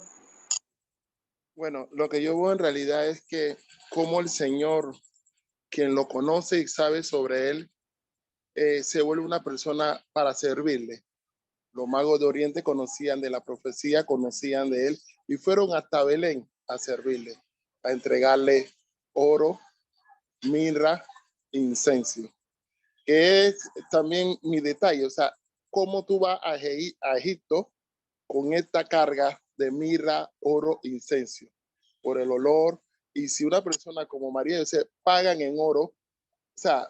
[SPEAKER 4] Bueno, lo que yo veo en realidad es que como el Señor, quien lo conoce y sabe sobre él, se vuelve una persona para servirle. Los magos de Oriente conocían de la profecía, conocían de él y fueron hasta Belén a servirle, a entregarle oro, mirra, incienso. Que es también mi detalle, o sea, cómo tú vas a Egipto con esta carga de mirra, oro, incienso, por el olor. Y si una persona como María José pagan en oro, o sea,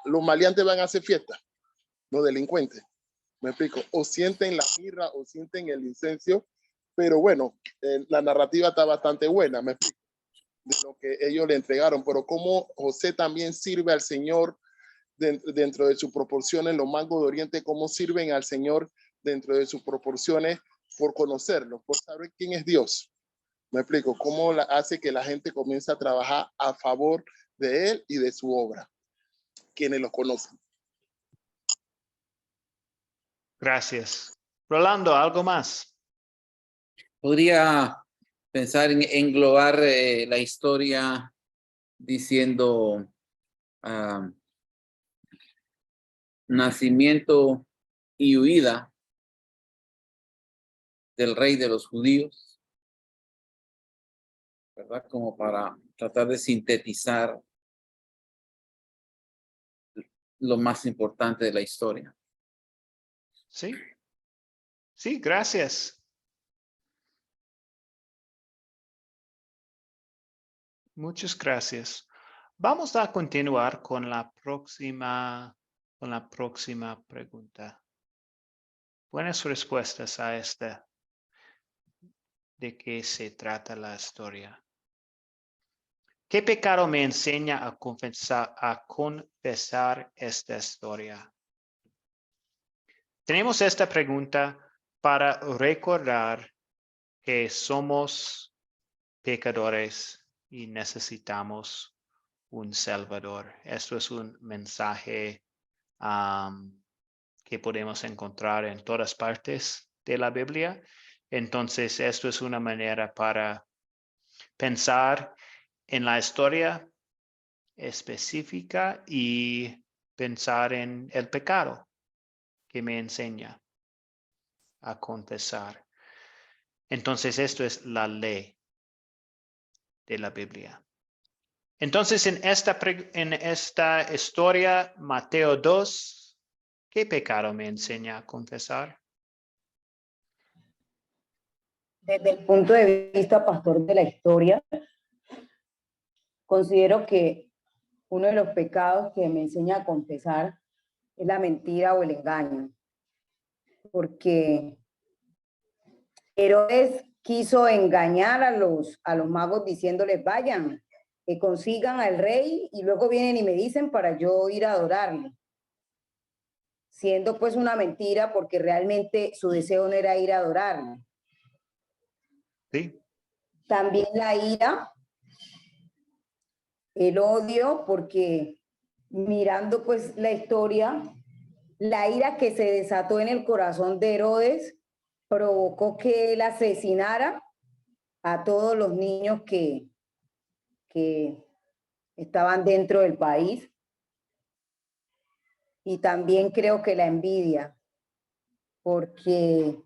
[SPEAKER 4] los maleantes van a hacer fiesta, los delincuentes, me explico, o sienten la mirra o sienten el incienso, pero bueno, la narrativa está bastante buena, me explico, de lo que ellos le entregaron, pero cómo José también sirve al Señor dentro de sus proporciones, los magos de Oriente, cómo sirven al Señor dentro de sus proporciones por conocerlo, por saber quién es Dios. Me explico, cómo hace que la gente comience a trabajar a favor de él y de su obra, quienes lo conocen.
[SPEAKER 1] Gracias. Rolando, ¿algo más?
[SPEAKER 2] Podría pensar en englobar la historia diciendo nacimiento y huida del rey de los judíos, ¿verdad? Como para tratar de sintetizar lo más importante de la historia.
[SPEAKER 1] Sí. Sí, gracias. Muchas gracias. Vamos a continuar con la próxima pregunta. Buenas respuestas a esta. ¿De qué se trata la historia? ¿Qué pecado me enseña a confesar esta historia? Tenemos esta pregunta para recordar que somos pecadores y necesitamos un Salvador. Esto es un mensaje que podemos encontrar en todas partes de la Biblia. Entonces, esto es una manera para pensar en la historia específica y pensar en el pecado que me enseña a confesar. Entonces, esto es la ley de la Biblia. Entonces, en esta historia, Mateo 2, ¿qué pecado me enseña a confesar?
[SPEAKER 5] Desde el punto de vista, pastor, de la historia, considero que uno de los pecados que me enseña a confesar es la mentira o el engaño. Porque Herodes quiso engañar a los magos diciéndoles, vayan, que consigan al rey y luego vienen y me dicen para yo ir a adorarle. Siendo pues una mentira porque realmente su deseo no era ir a adorarle.
[SPEAKER 1] Sí.
[SPEAKER 5] También la ira, el odio, porque mirando pues la historia, la ira que se desató en el corazón de Herodes provocó que él asesinara a todos los niños que estaban dentro del país. Y también creo que la envidia, porque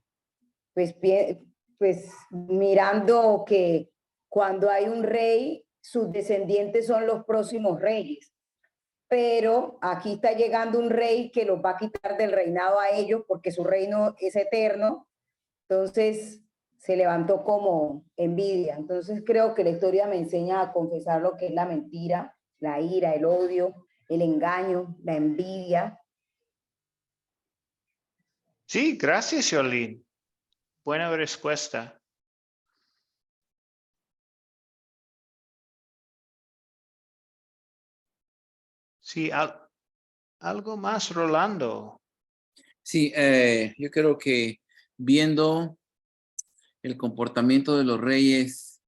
[SPEAKER 5] pues mirando que cuando hay un rey, sus descendientes son los próximos reyes. Pero aquí está llegando un rey que los va a quitar del reinado a ellos porque su reino es eterno. Entonces se levantó como envidia. Entonces creo que la historia me enseña a confesar lo que es la mentira, la ira, el odio, el engaño, la envidia.
[SPEAKER 1] Sí, gracias, Yolín. Buena respuesta. Sí, algo más, Rolando.
[SPEAKER 2] Sí, yo creo que viendo el comportamiento de los reyes,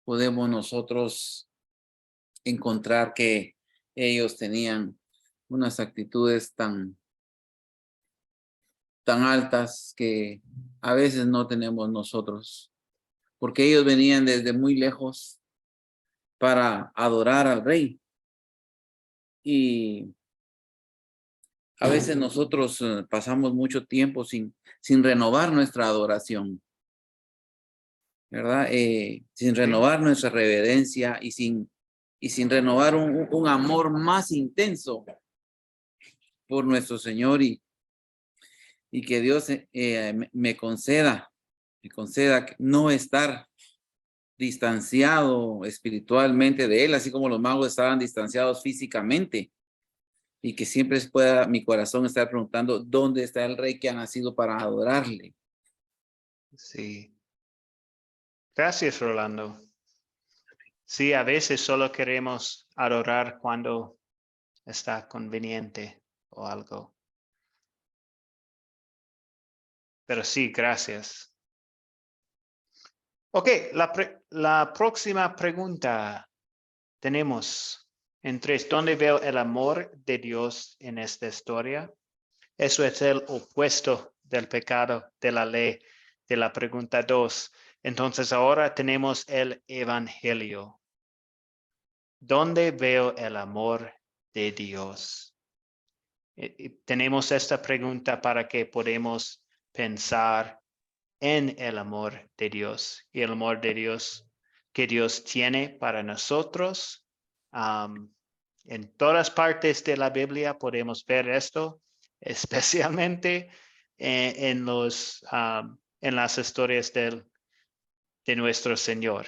[SPEAKER 2] podemos nosotros encontrar que ellos tenían unas actitudes tan altas que a veces no tenemos nosotros, porque ellos venían desde muy lejos para adorar al rey. Y a veces nosotros pasamos mucho tiempo sin renovar nuestra adoración, ¿verdad? Sin renovar nuestra reverencia y sin renovar un amor más intenso por nuestro Señor y que Dios me conceda no estar distanciado espiritualmente de Él, así como los magos estaban distanciados físicamente, y que siempre pueda mi corazón estar preguntando dónde está el Rey que ha nacido para adorarle.
[SPEAKER 1] Sí. Gracias, Rolando. Sí, a veces solo queremos adorar cuando está conveniente o algo. Pero sí, gracias. Ok, la próxima pregunta tenemos en 3. ¿Dónde veo el amor de Dios en esta historia? Eso es el opuesto del pecado, de la ley, de la pregunta 2. Entonces ahora tenemos el evangelio. ¿Dónde veo el amor de Dios? Tenemos esta pregunta para que podamos pensar en el amor de Dios y el amor de Dios que Dios tiene para nosotros. En todas partes de la Biblia podemos ver esto, especialmente en las historias de nuestro Señor,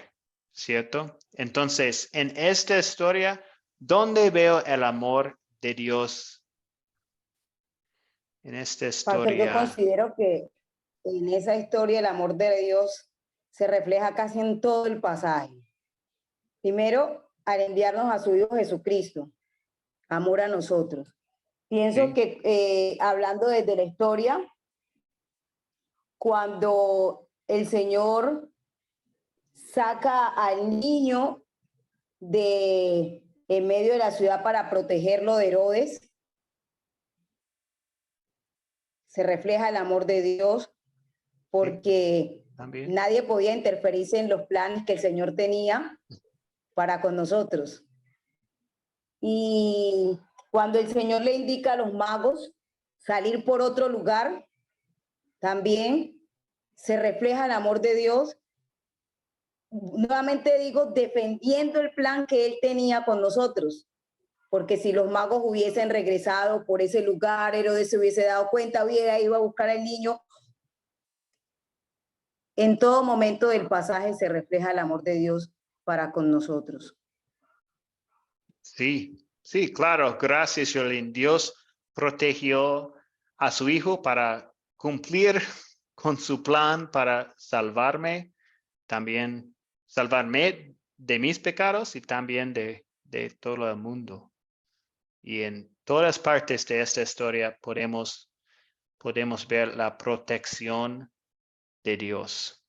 [SPEAKER 1] ¿cierto? Entonces, en esta historia, ¿dónde veo el amor de Dios? En esta
[SPEAKER 5] Pastor, yo
[SPEAKER 1] historia.
[SPEAKER 5] considero que en esa historia el amor de Dios se refleja casi en todo el pasaje. Primero, al enviarnos a su Hijo Jesucristo, amor a nosotros. Pienso
[SPEAKER 1] Sí.
[SPEAKER 5] que hablando desde la historia, cuando el Señor saca al niño de en medio de la ciudad para protegerlo de Herodes, se refleja el amor de Dios porque
[SPEAKER 1] También.
[SPEAKER 5] nadie podía interferirse en los planes que el Señor tenía para con nosotros. Y cuando el Señor le indica a los magos salir por otro lugar, también se refleja el amor de Dios. Nuevamente digo, defendiendo el plan que Él tenía con nosotros. Porque si los magos hubiesen regresado por ese lugar, Herodes se hubiese dado cuenta, hubiera ido a buscar al niño. En todo momento del pasaje se refleja el amor de Dios para con nosotros.
[SPEAKER 1] Sí, sí, claro. Gracias, Jolín. Dios protegió a su hijo para cumplir con su plan para salvarme, también salvarme de mis pecados y también de todo el mundo. Y en todas partes de esta historia podemos ver la protección de Dios.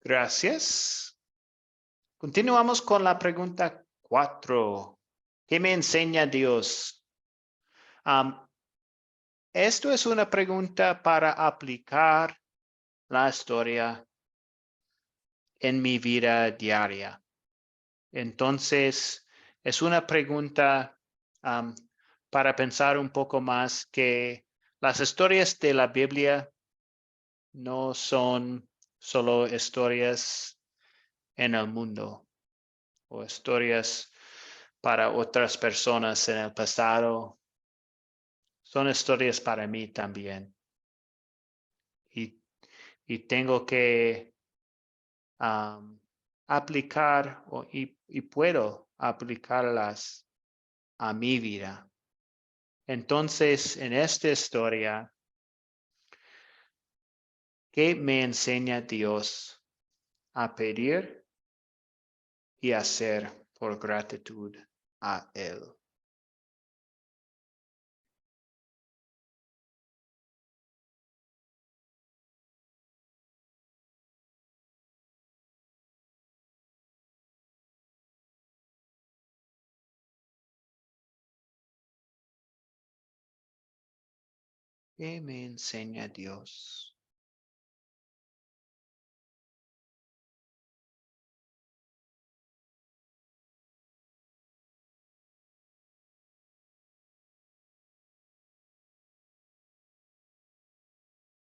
[SPEAKER 1] Gracias. Continuamos con la pregunta 4. ¿Qué me enseña Dios? Esto es una pregunta para aplicar la historia en mi vida diaria. Entonces, es una pregunta para pensar un poco más que las historias de la Biblia no son solo historias en el mundo o historias para otras personas en el pasado. Son historias para mí también. Y tengo que aplicar y puedo aplicarlas a mi vida. Entonces, en esta historia, ¿qué me enseña Dios a pedir y hacer por gratitud a Él? ¿Qué me enseña Dios?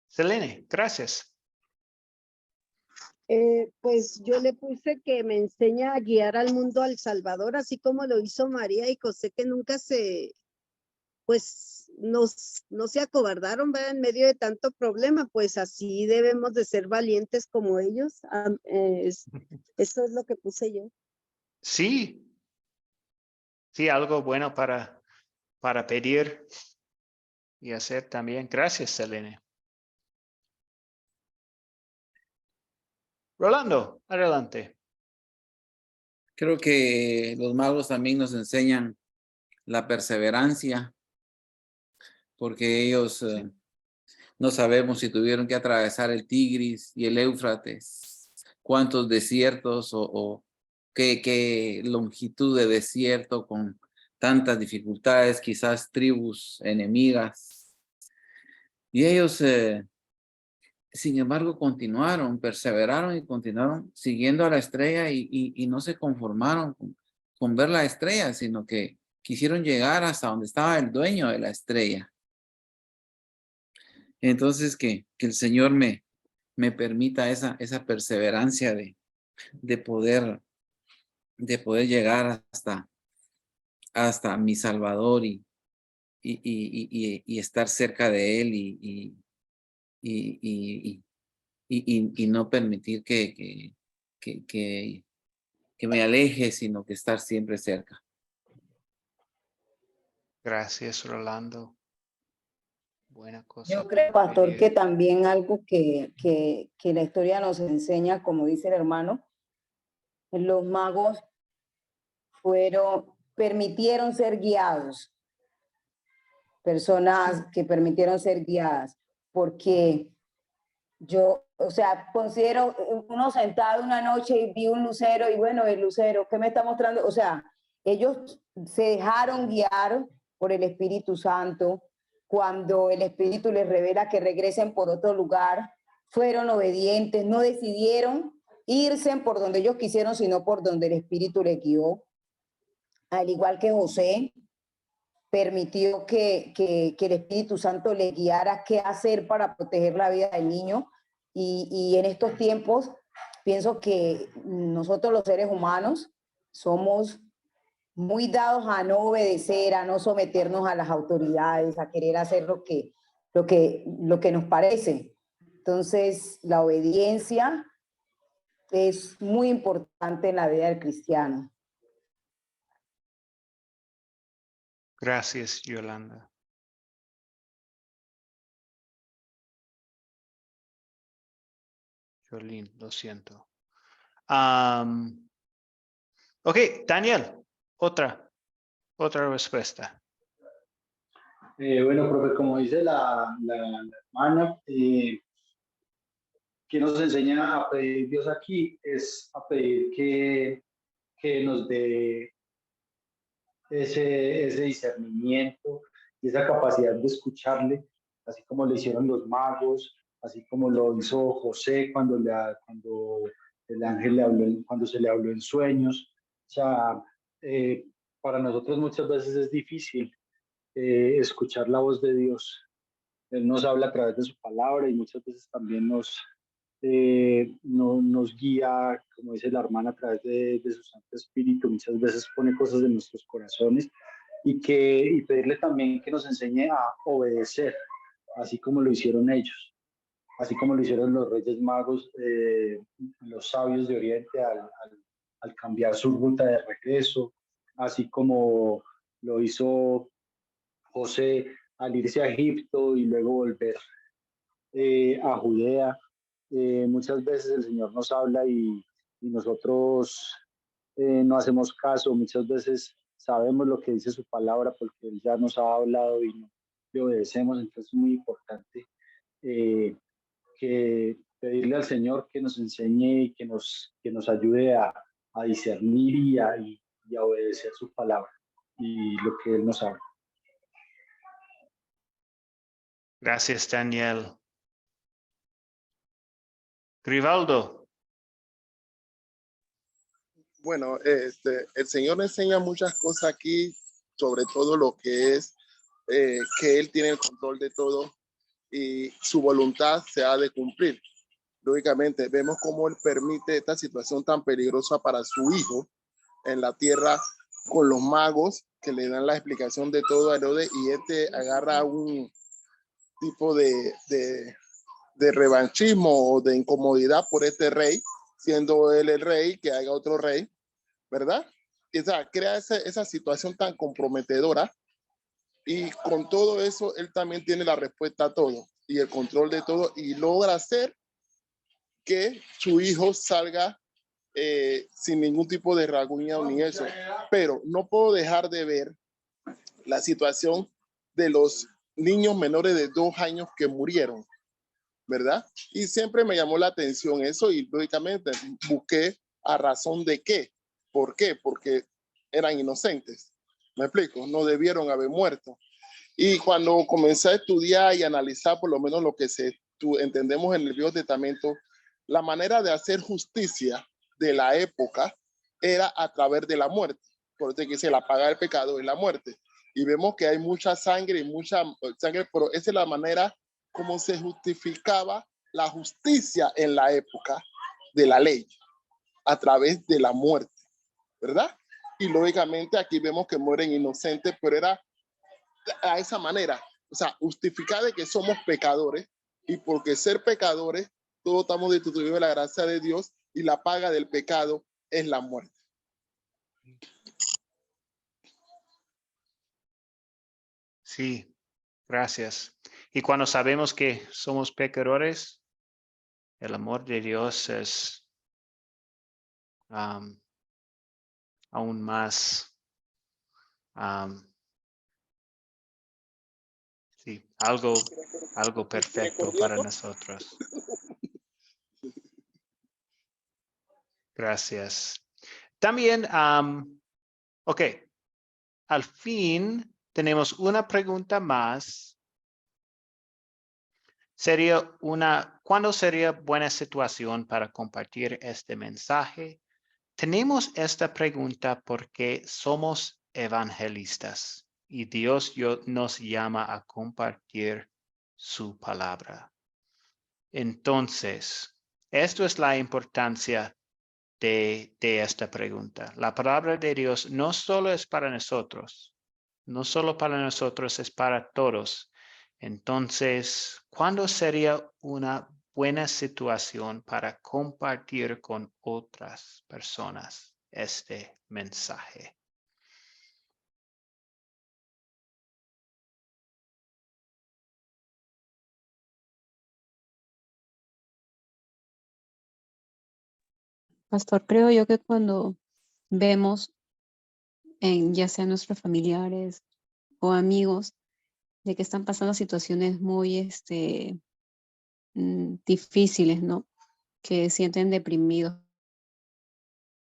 [SPEAKER 1] Selene, gracias.
[SPEAKER 9] Pues yo le puse que me enseña a guiar al mundo al Salvador, así como lo hizo María y José, que nunca pues no se acobardaron, ¿verdad? En medio de tanto problema, pues así debemos de ser valientes como ellos. Eso es lo que puse yo.
[SPEAKER 1] Sí. Sí, algo bueno para pedir y hacer también. Gracias, Selene. Rolando, adelante.
[SPEAKER 2] Creo que los magos también nos enseñan la perseverancia, porque ellos no sabemos si tuvieron que atravesar el Tigris y el Éufrates, cuántos desiertos o qué longitud de desierto con tantas dificultades, quizás tribus enemigas. Y ellos, sin embargo, perseveraron y continuaron siguiendo a la estrella y no se conformaron con ver la estrella, sino que quisieron llegar hasta donde estaba el dueño de la estrella. Entonces, que el Señor me permita esa perseverancia de poder llegar hasta mi Salvador y estar cerca de Él y no permitir que me aleje, sino que estar siempre cerca.
[SPEAKER 1] Gracias, Rolando. Buena cosa.
[SPEAKER 5] Yo creo,
[SPEAKER 1] para
[SPEAKER 5] pastor,
[SPEAKER 1] pedir.
[SPEAKER 5] que también algo que la historia nos enseña, como dice el hermano, los magos permitieron ser guiados, personas que permitieron ser guiadas, porque yo, o sea, considero uno sentado una noche y vi un lucero y bueno, el lucero, ¿qué me está mostrando? O sea, ellos se dejaron guiar por el Espíritu Santo. Cuando el Espíritu les revela que regresen por otro lugar, fueron obedientes, no decidieron irse por donde ellos quisieron, sino por donde el Espíritu les guió. Al igual que José, permitió que el Espíritu Santo le guiara qué hacer para proteger la vida del niño. Y en estos tiempos, pienso que nosotros los seres humanos somos muy dados a no obedecer, a no someternos a las autoridades, a querer hacer lo que nos parece. Entonces, la obediencia es muy importante en la vida del cristiano.
[SPEAKER 1] Gracias, Yolanda. Jolín, lo siento. Ok, Daniel, otra respuesta.
[SPEAKER 8] Bueno, profe, como dice la hermana, que nos enseña a pedir Dios aquí es a pedir que nos dé ese discernimiento y esa capacidad de escucharle, así como lo hicieron los magos, así como lo hizo José cuando el ángel le habló, cuando se le habló en sueños. O sea, para nosotros muchas veces es difícil escuchar la voz de Dios. Él nos habla a través de su palabra y muchas veces también nos guía, como dice la hermana, a través de su Santo Espíritu. Muchas veces pone cosas en nuestros corazones y pedirle también que nos enseñe a obedecer, así como lo hicieron ellos, así como lo hicieron los Reyes Magos, los sabios de Oriente al cambiar su ruta de regreso, así como lo hizo José al irse a Egipto y luego volver a Judea. Muchas veces el Señor nos habla y nosotros no hacemos caso. Muchas veces sabemos lo que dice su palabra porque Él ya nos ha hablado y no le obedecemos. Entonces es muy importante que pedirle al Señor que nos enseñe y que nos ayude a discernir y a obedecer su palabra y lo que Él nos habla.
[SPEAKER 1] Gracias, Daniel. Grivaldo.
[SPEAKER 4] Bueno, el Señor enseña muchas cosas aquí, sobre todo lo que es que Él tiene el control de todo y su voluntad se ha de cumplir. lógicamente vemos cómo él permite esta situación tan peligrosa para su hijo en la tierra con los magos que le dan la explicación de todo a Herodes, y este agarra un tipo de revanchismo o de incomodidad por este rey, siendo él el rey, que haya otro rey, ¿verdad? Y, o sea, crea esa situación tan comprometedora, y con todo eso él también tiene la respuesta a todo y el control de todo, y logra hacer que su hijo salga sin ningún tipo de rasguña ni eso. Pero no puedo dejar de ver la situación de los niños menores de 2 años que murieron, ¿verdad? Y siempre me llamó la atención eso, y lógicamente busqué a razón de qué. ¿Por qué? Porque eran inocentes. ¿Me explico? No debieron haber muerto. Y cuando comencé a estudiar y analizar por lo menos lo que entendemos en el Viejo Testamento, la manera de hacer justicia de la época era a través de la muerte. Por eso que dice la paga del pecado es la muerte. Y vemos que hay mucha sangre y mucha sangre, pero esa es la manera como se justificaba la justicia en la época de la ley, a través de la muerte, ¿verdad? Y lógicamente aquí vemos que mueren inocentes, pero era a esa manera, o sea, justificar de que somos pecadores, y porque ser pecadores, todos estamos destituidos de la gracia de Dios, y la paga del pecado es la muerte.
[SPEAKER 1] Sí, gracias. Y cuando sabemos que somos pecadores, el amor de Dios es aún más, sí, algo perfecto para nosotros. Gracias. También, ok, al fin tenemos una pregunta más. ¿Cuándo sería buena situación para compartir este mensaje? Tenemos esta pregunta porque somos evangelistas y Dios nos llama a compartir su palabra. Entonces, esto es la importancia de esta pregunta. La palabra de Dios no solo es para nosotros, no solo para nosotros, es para todos. Entonces, ¿cuándo sería una buena situación para compartir con otras personas este mensaje?
[SPEAKER 7] Pastor, creo yo que cuando vemos ya sea nuestros familiares o amigos de que están pasando situaciones muy difíciles, ¿no? Que sienten deprimidos.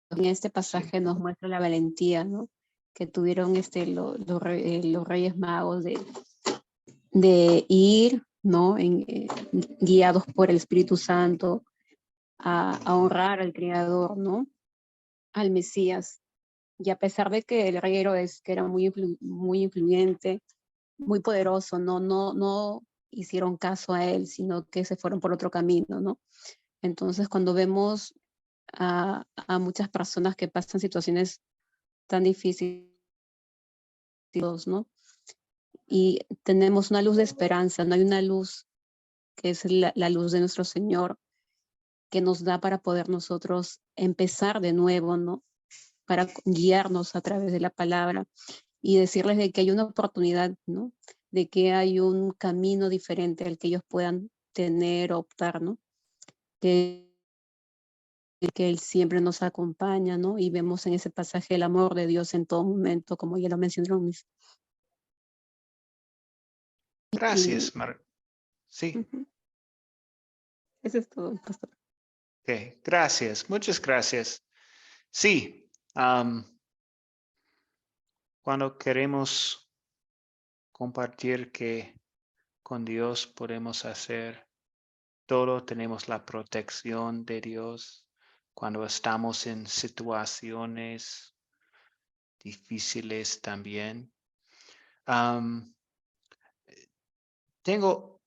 [SPEAKER 7] En este pasaje nos muestra la valentía, ¿no? Que tuvieron los Reyes Magos de ir, ¿no? Guiados por el Espíritu Santo a honrar al Creador, ¿no? Al Mesías. Y a pesar de que el rey Herodes, que era muy influyente, muy poderoso, no hicieron caso a él, sino que se fueron por otro camino, ¿no? Entonces, cuando vemos a muchas personas que pasan situaciones tan difíciles, ¿no? Y tenemos una luz de esperanza, no hay una luz que es la luz de nuestro Señor, que nos da para poder nosotros empezar de nuevo, ¿no? Para guiarnos a través de la palabra y decirles de que hay una oportunidad, ¿no? De que hay un camino diferente al que ellos puedan tener, optar, ¿no? Que Él siempre nos acompaña, ¿no? Y vemos en ese pasaje el amor de Dios en todo momento, como ya lo mencionaron mis.
[SPEAKER 1] Gracias, Mar. Sí.
[SPEAKER 7] Eso es todo, pastor.
[SPEAKER 1] Ok, gracias, muchas gracias. Sí, cuando queremos compartir que con Dios podemos hacer todo, tenemos la protección de Dios cuando estamos en situaciones difíciles también. Tengo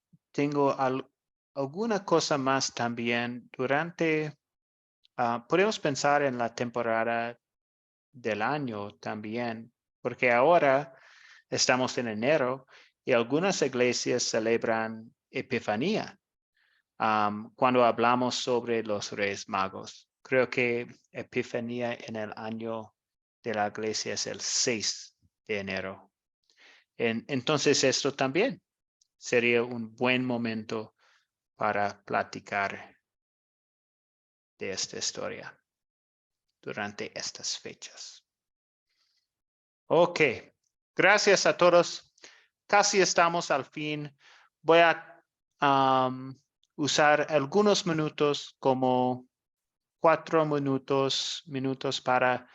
[SPEAKER 1] alguna cosa más también durante, podemos pensar en la temporada del año también, porque ahora estamos en enero y algunas iglesias celebran Epifanía. Cuando hablamos sobre los Reyes Magos, creo que Epifanía en el año de la iglesia es el 6 de enero. Entonces esto también sería un buen momento para platicar de esta historia durante estas fechas. Ok, gracias a todos. Casi estamos al fin. Voy a usar algunos minutos, como 4 minutos para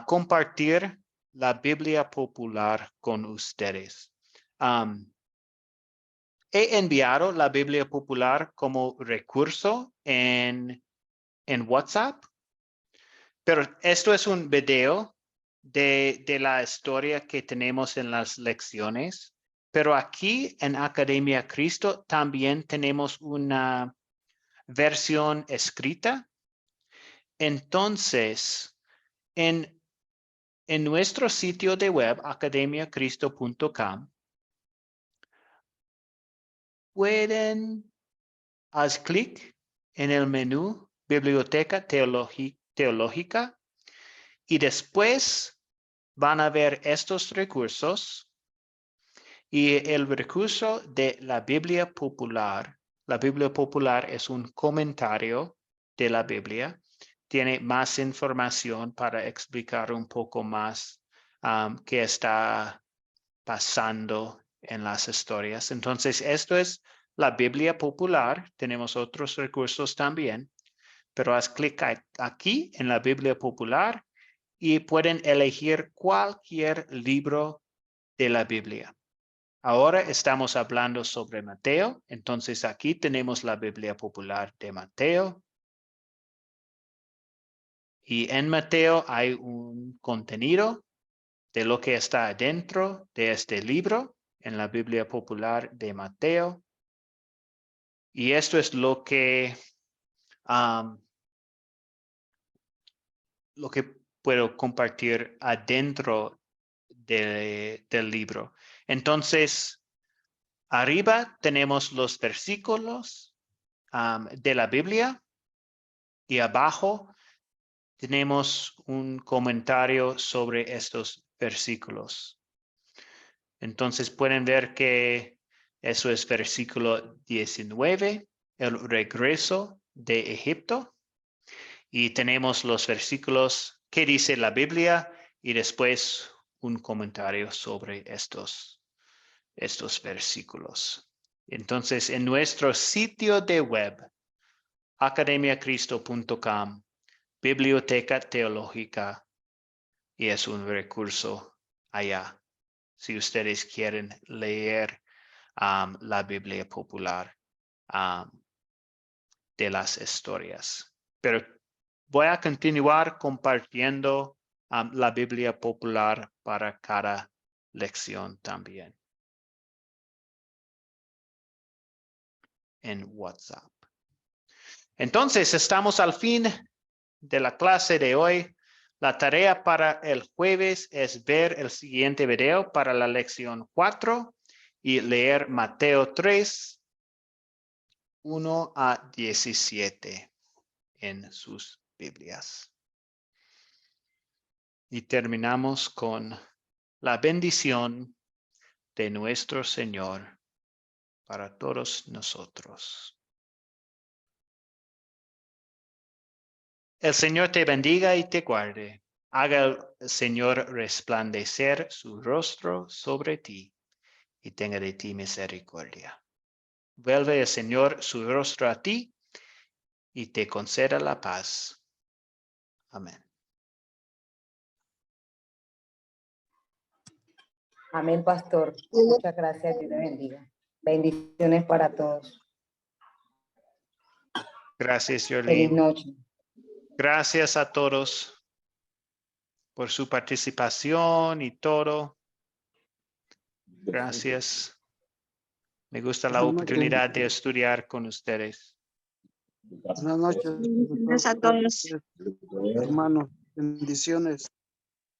[SPEAKER 1] compartir la Biblia popular con ustedes. He enviado la Biblia popular como recurso en WhatsApp, pero esto es un video de la historia que tenemos en las lecciones. Pero aquí en Academia Cristo también tenemos una versión escrita. Entonces, en nuestro sitio de web, academiacristo.com, pueden hacer clic en el menú Biblioteca Teológica y después van a ver estos recursos y el recurso de la Biblia popular. La Biblia popular es un comentario de la Biblia. Tiene más información para explicar un poco más qué está pasando en las historias. Entonces, esto es la Biblia popular. Tenemos otros recursos también, pero haz clic aquí en la Biblia popular y pueden elegir cualquier libro de la Biblia. Ahora estamos hablando sobre Mateo, entonces aquí tenemos la Biblia popular de Mateo. Y en Mateo hay un contenido de lo que está dentro de este libro en la Biblia popular de Mateo. Y esto es lo que puedo compartir adentro del libro. Entonces, arriba tenemos los versículos de la Biblia y abajo tenemos un comentario sobre estos versículos. Entonces pueden ver que eso es versículo 19, el regreso de Egipto. Y tenemos los versículos que dice la Biblia y después un comentario sobre estos versículos. Entonces, en nuestro sitio de web, academiacristo.com, Biblioteca Teológica, y es un recurso allá, si ustedes quieren leer la Biblia popular de las historias. Pero voy a continuar compartiendo la Biblia popular para cada lección también en WhatsApp. Entonces, estamos al fin de la clase de hoy. La tarea para el jueves es ver el siguiente video para la lección 4 y leer Mateo 3, 1 a 17 en sus Biblias. Y terminamos con la bendición de nuestro Señor para todos nosotros. El Señor te bendiga y te guarde. Haga el Señor resplandecer su rostro sobre ti y tenga de ti misericordia. Vuelve el Señor su rostro a ti y te conceda la paz. Amén.
[SPEAKER 5] Amén, pastor. Muchas gracias. Dios le bendiga. Bendiciones para todos.
[SPEAKER 1] Gracias,
[SPEAKER 5] Feliz
[SPEAKER 1] Yolín.
[SPEAKER 5] noche.
[SPEAKER 1] Gracias a todos por su participación y todo. Gracias. Me gusta la
[SPEAKER 10] Buenas noches.
[SPEAKER 1] oportunidad de estudiar con ustedes.
[SPEAKER 10] Buenas noches.
[SPEAKER 9] Bendiciones a todos.
[SPEAKER 10] Hermanos, bendiciones.